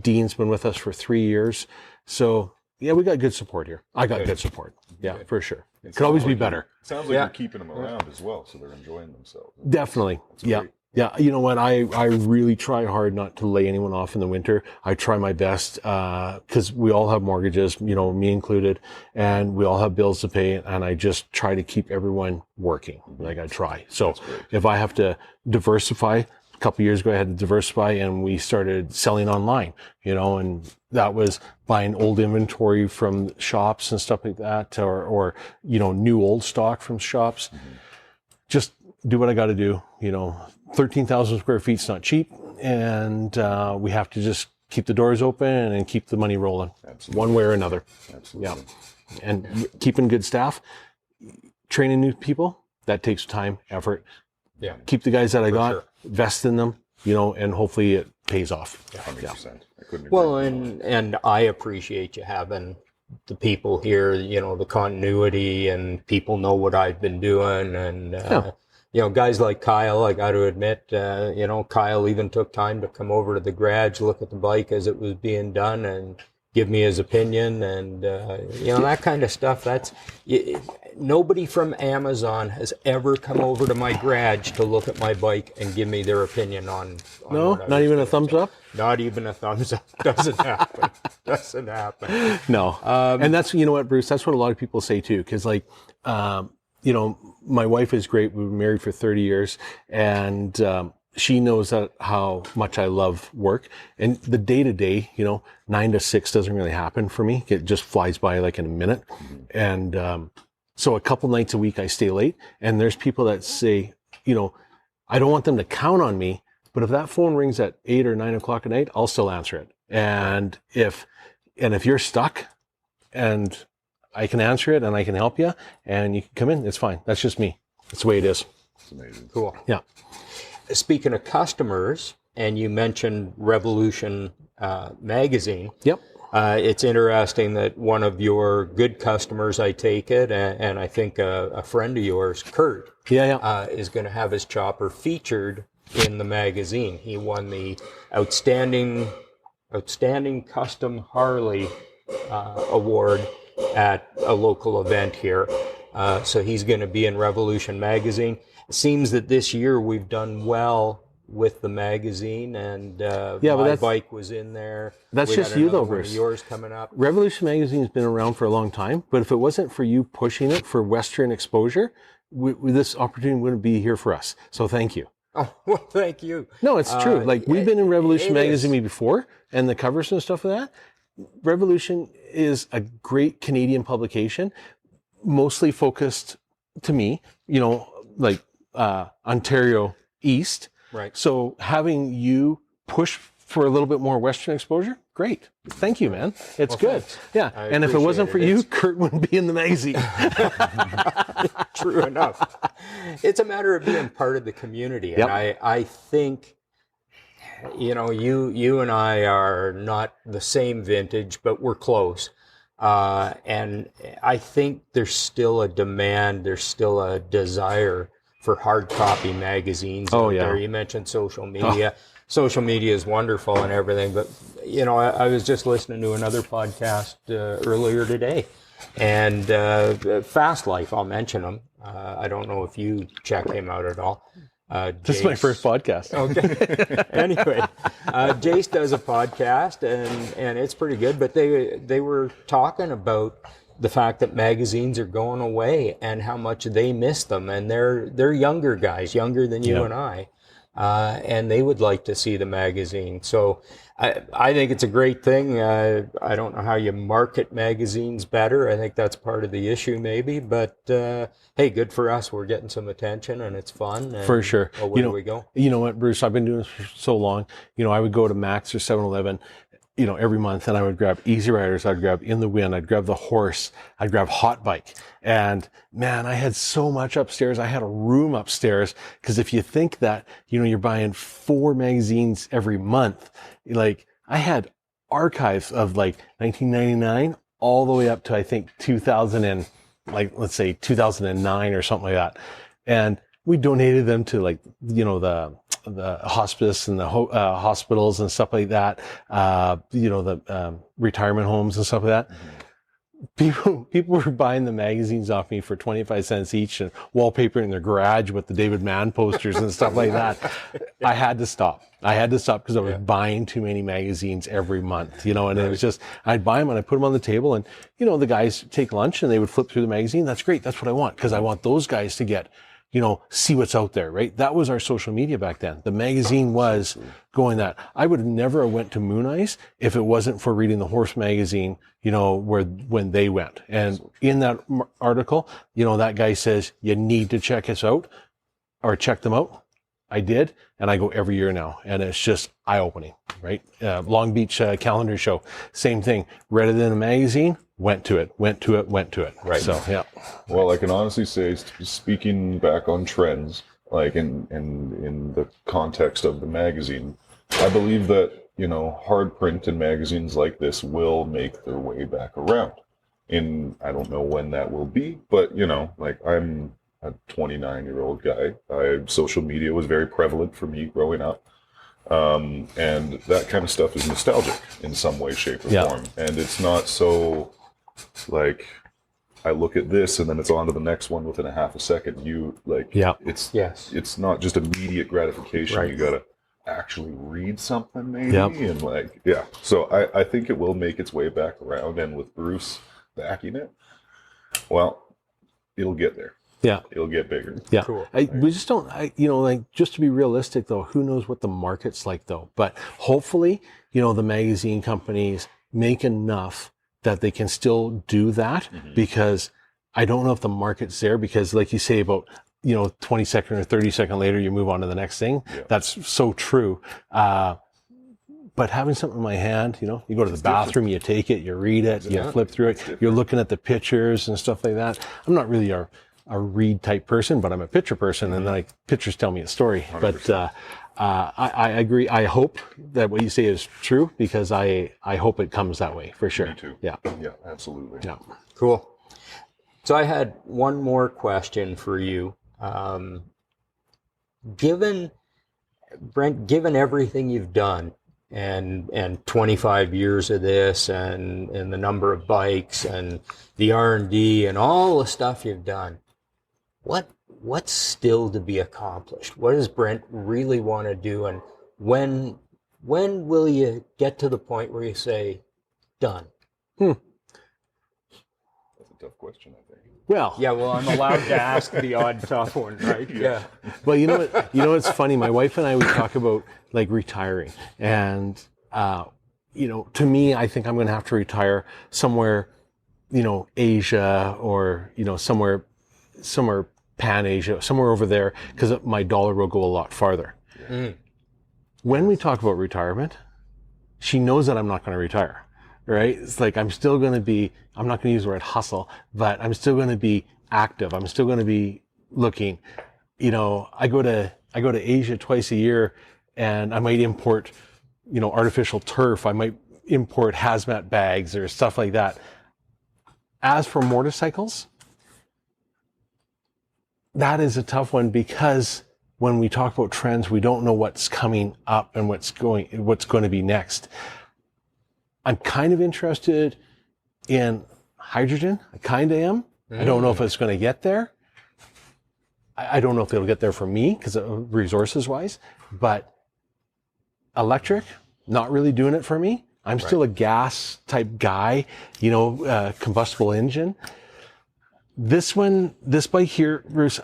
Dean's been with us for 3 years. So yeah, we got good support here. I got good support. Yeah, for sure. It could always be better. Sounds like you're keeping them around as well, so they're enjoying themselves. Definitely. Yeah. Great. Yeah. You know what? I really try hard not to lay anyone off in the winter. I try my best, cause we all have mortgages, me included, and we all have bills to pay. And I just try to keep everyone working. Like I try. So if I have to diversify, a couple of years ago, I had to diversify, and we started selling online, and that was buying old inventory from shops and stuff like that, or new old stock from shops. Just do what I got to do. 13,000 square feet is not cheap, and we have to just keep the doors open and keep the money rolling. Absolutely. One way or another. Absolutely. Yeah. And keeping good staff, training new people, that takes time, effort. Yeah. Keep the guys that I got, invest in them, and hopefully it pays off. 100%. I couldn't agree Well, more. and I appreciate you having the people here, the continuity, and people know what I've been doing. And, guys like Kyle, I got to admit, Kyle even took time to come over to the garage, look at the bike as it was being done, and give me his opinion. And, that kind of stuff. Nobody from Amazon has ever come over to my garage to look at my bike and give me their opinion on No, not even a thumbs up? Not even a thumbs up. Doesn't happen. Doesn't happen. No. And that's, what, Bruce, that's what a lot of people say too. Cause my wife is great. We've been married for 30 years, and, she knows how much I love work, and the day to day, 9 to 6 doesn't really happen for me. It just flies by like in a minute. And, so a couple nights a week I stay late, and there's people that say, I don't want them to count on me, but if that phone rings at 8 or 9 o'clock at night, I'll still answer it. And if you're stuck and I can answer it and I can help you and you can come in, it's fine. That's just me. That's the way it is. It's amazing. Cool. Yeah. Speaking of customers, and you mentioned Revolution magazine. Yep. It's interesting that one of your good customers, I take it, and I think a friend of yours, Kurt, is going to have his chopper featured in the magazine. He won the Outstanding Custom Harley award at a local event here. So he's going to be in Revolution magazine. It seems that this year we've done well with the magazine, and my bike was in there. That's just you though, Bruce. Yours coming up. Revolution magazine has been around for a long time, but if it wasn't for you pushing it for Western exposure, this opportunity wouldn't be here for us. So thank you. Oh, well, thank you. No, it's true. We've been in Revolution magazine before, and the covers and stuff of that. Revolution is a great Canadian publication, mostly focused to me, Ontario East. Right. So having you push for a little bit more Western exposure, great. Thank you, man. It's good. Thanks. Yeah. And if it wasn't for you, Kurt wouldn't be in the magazine. True enough. It's a matter of being part of the community. Yep. And I think, you and I are not the same vintage, but we're close. And I think there's still a demand, there's still a desire for hard copy magazines out there. You mentioned social media. Social media is wonderful and everything, but I was just listening to another podcast earlier today, and Fast Life, I'll mention him. I don't know if you check him out at all. This is my first podcast. Okay. Anyway, Jace does a podcast, and it's pretty good. But they were talking about the fact that magazines are going away and how much they miss them, and they're younger guys, younger than you and I, and they would like to see the magazine. So I think it's a great thing. I don't know how you market magazines better. I think that's part of the issue, maybe. But hey, good for us. We're getting some attention, and it's fun. And, for sure. Where do we go? You know what, Bruce? I've been doing this for so long. I would go to Max or 7-Eleven, every month, and I would grab Easy Riders, I'd grab In the Wind, I'd grab The Horse, I'd grab Hot Bike. And man, I had so much upstairs. I had a room upstairs, because if you think that, you're buying 4 magazines every month, like I had archives of like 1999 all the way up to, I think, 2000 and let's say 2009 or something like that. And we donated them to the hospice and the hospitals and stuff like that, the retirement homes and stuff like that. People were buying the magazines off me for 25 cents each and wallpapering their garage with the David Mann posters and stuff like that. I had to stop because I was buying too many magazines every month, and it was just, I'd buy them and I'd put them on the table, and, the guys take lunch and they would flip through the magazine. That's great. That's what I want, because I want those guys to get, see what's out there, right? That was our social media back then. The magazine was going that. I would have never went to Moon Ice if it wasn't for reading the Horse magazine, when they went. And in that article, that guy says, you need to check us out or check them out. I did. And I go every year now. And it's just eye-opening, right? Long Beach calendar show, same thing. Read it in a magazine, went to it. Right. So, yeah. Well, I can honestly say, speaking back on trends, like in the context of the magazine, I believe that, hard print and magazines like this will make their way back around. I don't know when that will be, but, I'm a 29-year-old guy. Social media was very prevalent for me growing up. And that kind of stuff is nostalgic in some way, shape, or form. And it's not so, like, I look at this and then it's on to the next one within a half a second. It's not just immediate gratification. Right. You got to actually read something, maybe. And so I think it will make its way back around. And with Bruce backing it, well, it'll get there. Yeah. It'll get bigger. Yeah. Cool. We just don't, just to be realistic though, who knows what the market's like though. But hopefully, the magazine companies make enough that they can still do that, because I don't know if the market's there, because like you say about, 20 second or 30 second later, you move on to the next thing. Yeah. That's so true. But having something in my hand, you go to the bathroom, you take it, you read it, you flip through it, you're looking at the pictures and stuff like that. I'm not really a read type person, but I'm a picture person, and like pictures tell me a story. 100%. But I agree. I hope that what you say is true, because I hope it comes that way for sure. Me too. Yeah. Yeah, absolutely. Yeah. Cool. So I had one more question for you. Given everything you've done, and 25 years of this, and the number of bikes and the R&D and all the stuff you've done, what's still to be accomplished? What does Brent really want to do, and when will you get to the point where you say, done? That's a tough question, I think. Well, I'm allowed to ask the odd tough one, right? Yeah. Well, what's funny? My wife and I would talk about like retiring, and to me, I think I'm going to have to retire somewhere, Asia, or somewhere Pan-Asia, somewhere over there, because my dollar will go a lot farther. Mm. When we talk about retirement, she knows that I'm not going to retire. Right? It's like I'm still going to be, I'm not going to use the word hustle, but I'm still going to be active. I'm still going to be looking. You know, I go to Asia twice a year, and I might import, you know, artificial turf. I might import hazmat bags or stuff like that. As for motorcycles, that is a tough one, because when we talk about trends, we don't know what's coming up and what's going to be next. I'm kind of interested in hydrogen. I kind of am. I don't know if it's going to get there. I don't know if it'll get there for me, because resources wise, but electric, not really doing it for me. I'm still a gas type guy, you know, combustible engine. This bike here, Bruce,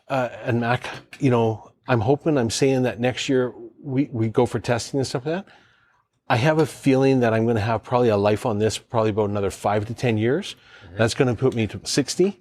and Mac, you know, I'm saying that next year we go for testing and stuff like that. I have a feeling that I'm going to have probably a life on this, probably about another 5 to 10 years. That's going to put me to 60.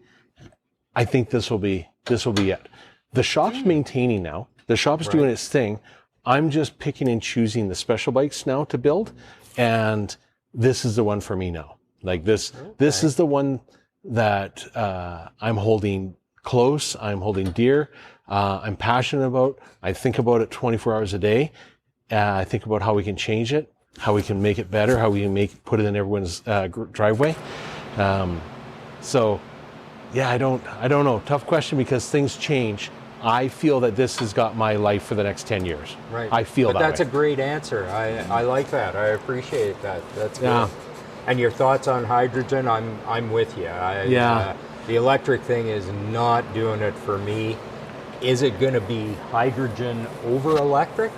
I think this will be it. The shop's maintaining now. The shop's doing its thing. I'm just picking and choosing the special bikes now to build. And this is the one for me now. Like this is the one that I'm holding close. I'm holding dear. I'm passionate about. I think about it 24 hours a day. I think about how we can change it, how we can make it better, how we can put it in everyone's driveway. So, yeah, I don't know. Tough question, because things change. I feel that this has got my life for the next 10 years. Right. I feel but that that's way. a great answer. I like that. I appreciate that. That's good. Yeah. And your thoughts on hydrogen? I'm with you. The electric thing is not doing it for me. Is it going to be hydrogen over electric?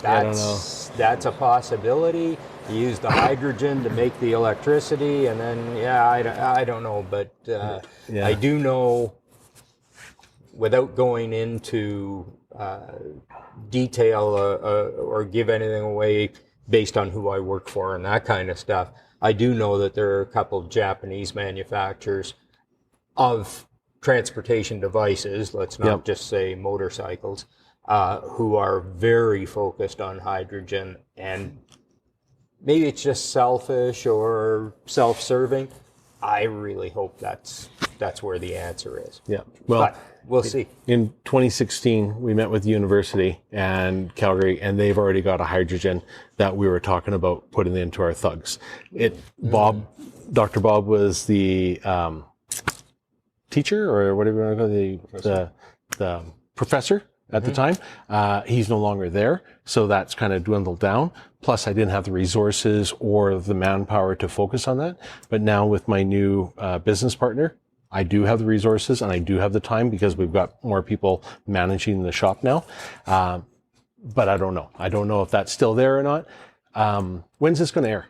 I don't know. That's a possibility. You use the hydrogen to make the electricity, and then I don't know, but I do know, without going into detail or give anything away based on who I work for and that kind of stuff, I do know that there are a couple of Japanese manufacturers of transportation devices, let's not just say motorcycles, who are very focused on hydrogen. And maybe it's just selfish or self-serving. I really hope that's where the answer is. Yeah. Well, but we'll see. In 2016, we met with the university and Calgary, and they've already got a hydrogen that we were talking about putting into our thugs. Dr. Bob was the teacher, or whatever you want to call the professor at the time. He's no longer there, so that's kind of dwindled down. Plus, I didn't have the resources or the manpower to focus on that. But now with my new business partner, I do have the resources and I do have the time, because we've got more people managing the shop now. But I don't know. I don't know if that's still there or not. When's this going to air?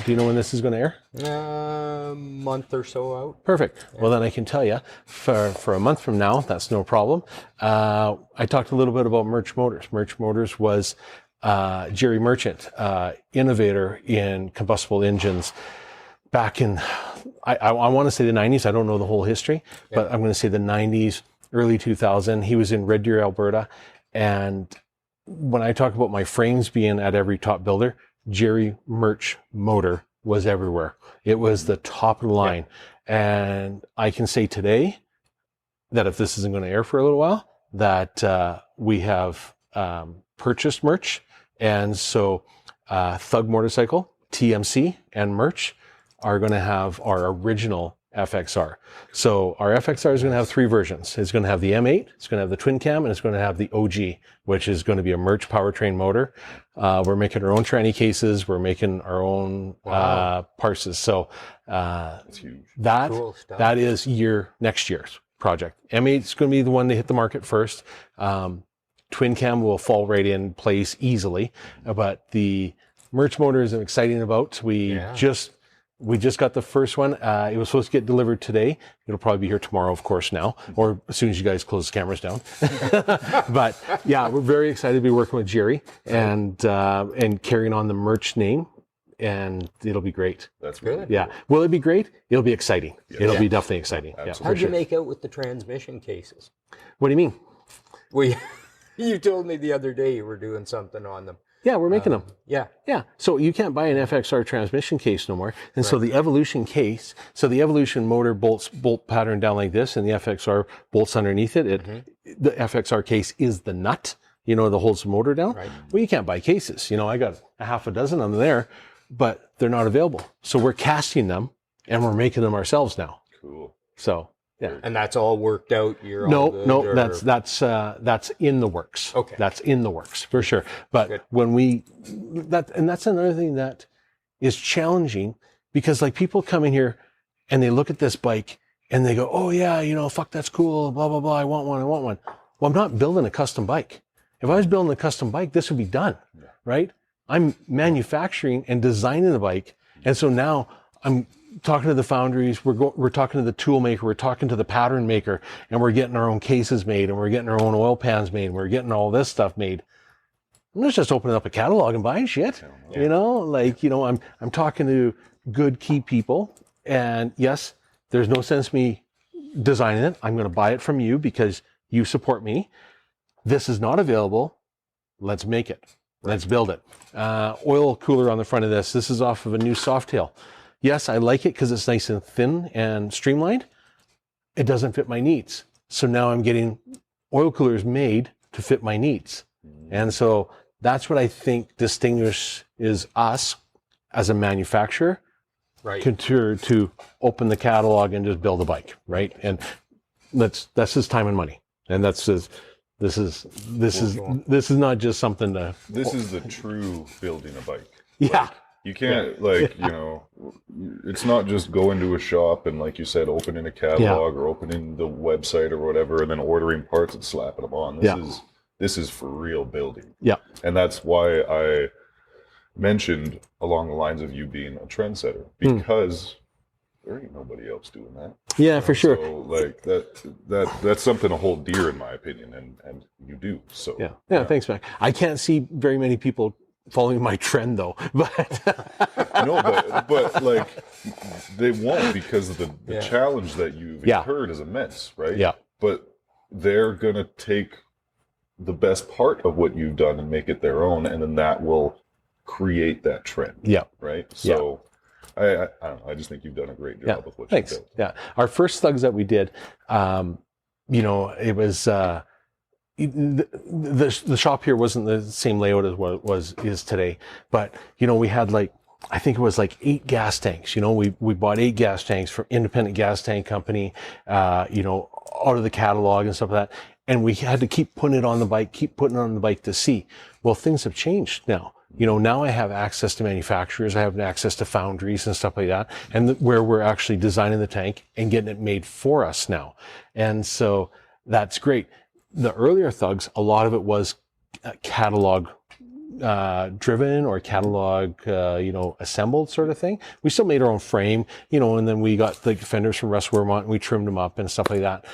Do you know when this is going to air? A month or so out. Perfect. Yeah. Well, then I can tell you, for a month from now, that's no problem. I talked a little bit about Merch Motors. Merch Motors was Jerry Merchant, innovator in combustible engines back in, I want to say the 90s. I don't know the whole history, but I'm going to say the 90s, early 2000. He was in Red Deer, Alberta. And when I talk about my frames being at every top builder, Jerry Merch motor was everywhere. It was the top of the line. And I can say today that if this isn't going to air for a little while, that we have purchased Merch. And so Thug Motorcycle, TMC, and Merch are going to have our original FXR. So our FXR is going to have 3 versions. It's going to have the M8, it's going to have the twin cam, and it's going to have the OG, which is going to be a Merch powertrain motor. We're making our own tranny cases. We're making our own parses. So That's huge. Cool stuff. that is next year's project. M8 is going to be the one to hit the market first. Twin cam will fall right in place easily, but the Merch motor is exciting about. We just got the first one. It was supposed to get delivered today. It'll probably be here tomorrow, of course, now, or as soon as you guys close the cameras down. But yeah, we're very excited to be working with Jerry and carrying on the Merch name, and it'll be great. That's Good. Yeah. Will it be great? It'll be exciting. Yes. It'll be definitely exciting. Yeah, Absolutely. for How'd you sure. make out with the transmission cases? What do you mean? Well, you told me the other day you were doing something on them. Yeah, we're making them. Yeah. Yeah. So you can't buy an FXR transmission case no more. And so the Evolution case, so the Evolution motor bolt pattern down like this, and the FXR bolts underneath it. The FXR case is the nut, that holds the motor down. Right. Well, you can't buy cases. I got a half a dozen of them there, but they're not available. So we're casting them and we're making them ourselves now. Cool. So yeah. And that's all worked out. No, that's in the works. Okay. That's in the works for sure. But Good. when that's another thing that is challenging, because like people come in here and they look at this bike and they go, oh yeah, fuck, that's cool, blah, blah, blah. I want one. Well, I'm not building a custom bike. If I was building a custom bike, this would be done, right? I'm manufacturing and designing the bike. And so now I'm talking to the foundries, we're talking to the tool maker, we're talking to the pattern maker, and we're getting our own cases made, and we're getting our own oil pans made, and we're getting all this stuff made. I'm not just opening up a catalog and buying shit, I'm talking to good key people, and yes, there's no sense me designing it. I'm going to buy it from you because you support me. This is not available. Let's make it. Let's build it. Oil cooler on the front of this. This is off of a new Softail. Yes, I like it because it's nice and thin and streamlined. It doesn't fit my needs. So now I'm getting oil coolers made to fit my needs. And so that's what I think distinguishes us as a manufacturer, Right. to open the catalog and just build a bike, right? And that's his time and money. And this is not just something to. This is the true building a bike. Yeah. You can't it's not just go into a shop and, like you said, opening a catalog or opening the website or whatever and then ordering parts and slapping them on. This is for real building. Yeah. And that's why I mentioned along the lines of you being a trendsetter, because there ain't nobody else doing that. Yeah, for sure. So like that's something to hold dear in my opinion, and you do. So yeah. Thanks, Mac. I can't see very many people following my trend though, but no, but like they won't, because of the challenge that you've incurred is immense, right? Yeah. But they're gonna take the best part of what you've done and make it their own, and then that will create that trend. Yeah. Right. So I don't know. I just think you've done a great job with what Thanks. you've built. Yeah. Our first thugs that we did, it was the shop here wasn't the same layout as what it is today, but we had I think it was 8 gas tanks. We bought 8 gas tanks from independent gas tank company, out of the catalog and stuff like that. And we had to keep putting it on the bike to see. Well, things have changed now. Now I have access to manufacturers, I have access to foundries and stuff like that, and where we're actually designing the tank and getting it made for us now. And so that's great. The earlier thugs, a lot of it was catalog driven or catalog, assembled sort of thing. We still made our own frame, and then we got the fenders from Russ Wermont and we trimmed them up and stuff like that.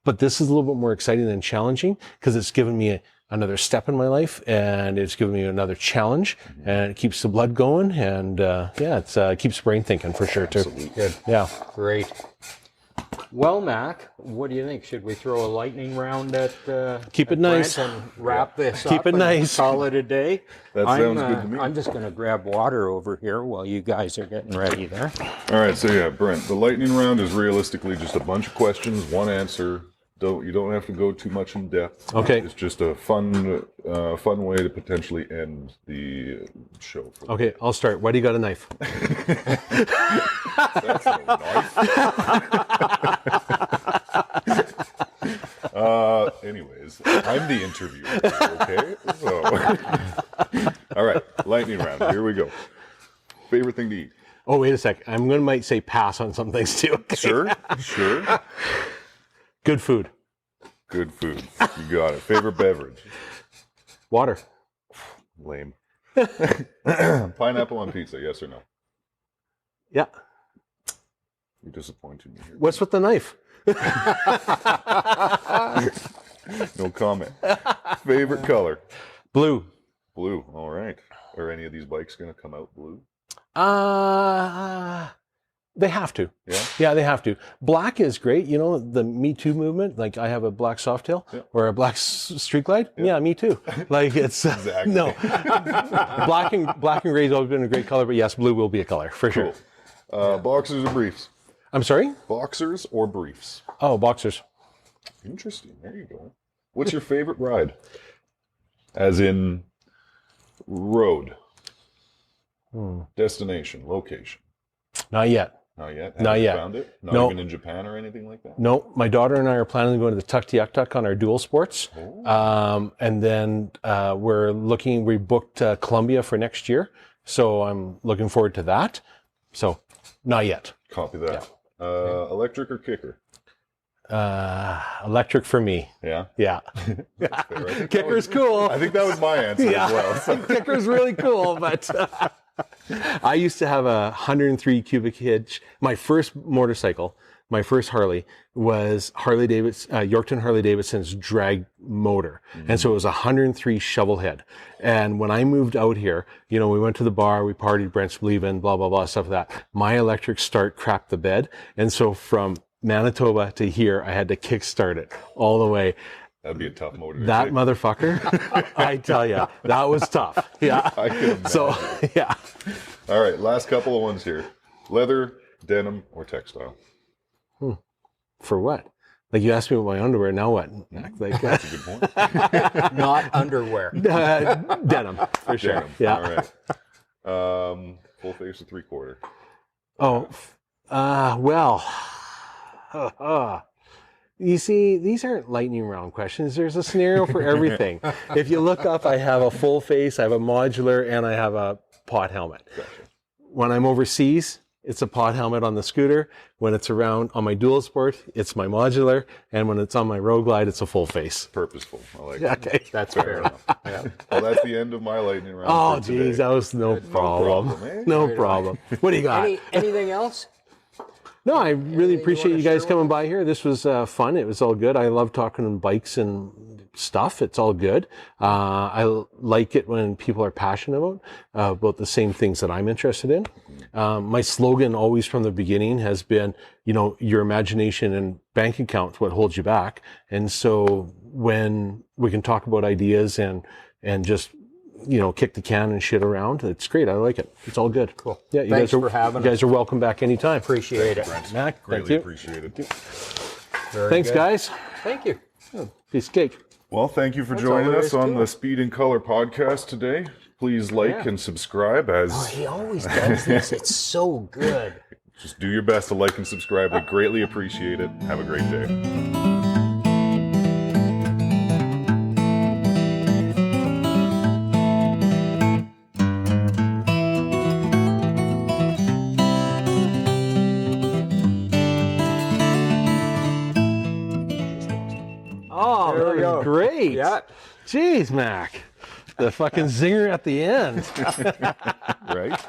But this is a little bit more exciting and challenging because it's given me another step in my life, and it's given me another challenge, and it keeps the blood going, and it keeps brain thinking for sure too. Absolutely. Good. Yeah. Great. Well, Mac, what do you think? Should we throw a lightning round at Keep it nice and wrap this Keep up it and nice. call it a day? That sounds good to me. I'm just going to grab water over here while you guys are getting ready there. All right, so Brent, the lightning round is realistically just a bunch of questions, one answer. You don't have to go too much in depth. Okay. It's just a fun way to potentially end the show. Okay, I'll start. Why do you got a knife? That's no knife. Anyways, I'm the interviewer. Okay. So, all right, lightning round. Here we go. Favorite thing to eat? Oh, wait a sec. might say pass on some things too. Okay? Sure. Good food. Good food. You got it. Favorite beverage? Water. Lame. Pineapple on pizza, yes or no? Yeah. You're disappointing me here. What's with the knife? No comment. Favorite color? Blue. Blue. All right. Are any of these bikes going to come out blue? They have to. Yeah? Yeah, they have to. Black is great. You know, the Me Too movement, like I have a black Softail or a black street glide. Yeah, me too. Like it's, Exactly. no. black and gray has always been a great color, but yes, blue will be a color for sure. Cool. Boxers or briefs? I'm sorry? Boxers or briefs? Oh, boxers. Interesting. There you go. What's your favorite ride? As in road, destination, location. Not yet. Not yet? Not yet. Found it? Not No. even in Japan or anything like that? No, my daughter and I are planning to go to the Tuktoyaktuk on our dual sports. And then we booked Colombia for next year. So I'm looking forward to that. So not yet. Copy that. Electric or kicker? Electric for me. Yeah? Yeah. That's fair. Kicker's cool. I think that was my answer as well. So. Kicker's really cool, but I used to have a 103 cubic hitch. My first motorcycle, my first Harley, was Yorkton Harley Davidson's drag motor. And so it was a 103 shovel head. And when I moved out here, you know, we went to the bar, we partied, Brent's leaving, blah, blah, blah, stuff like that. My electric start crapped the bed. And so from Manitoba to here, I had to kickstart it all the way. That'd be a tough motor. That motherfucker, I tell you, that was tough. Yeah. I can imagine. So, yeah. All right, last couple of ones here. Leather, denim, or textile? For what? Like you asked me about my underwear, now what? Like, That's a good point. Not underwear. denim, for sure. Denim. Yeah. All right. Full face or 3/4? Oh, well. You see, these aren't lightning round questions. There's a scenario for everything. If you look up, I have a full face, I have a modular, and I have a pod helmet. Gotcha. When I'm overseas, it's a pod helmet on the scooter. When it's around on my dual sport, it's my modular. And when it's on my road glide, it's a full face. Purposeful. I like it. Okay. That's fair enough. Yeah. Well, that's the end of my lightning round. Oh, for today. geez, that was no problem. problem, eh? No problem. What do you got? Anything else? No, I really you appreciate wanna you guys share coming by here. This was fun. It was all good. I love talking bikes and stuff. It's all good. I like it when people are passionate about the same things that I'm interested in. My slogan always from the beginning has been, you know, your imagination and bank account what holds you back. And so when we can talk about ideas and just, you know, kick the can and shit around, it's great. I like it. It's all good. Cool. Yeah, you Thanks guys for having You guys are welcome back anytime. Appreciate it. Mac, Greatly appreciated. Very Thanks, good. guys. Thank you. Piece of cake. Well, thank you for That's joining all there us is on to the it. Speed and Color podcast today. Please like and subscribe as He always does this. It's so good. just do your best to like and subscribe. We greatly appreciate it. Have a great day. Oh, There we that was go. great. Yeah. Jeez, Mac. The fucking zinger at the end. Right?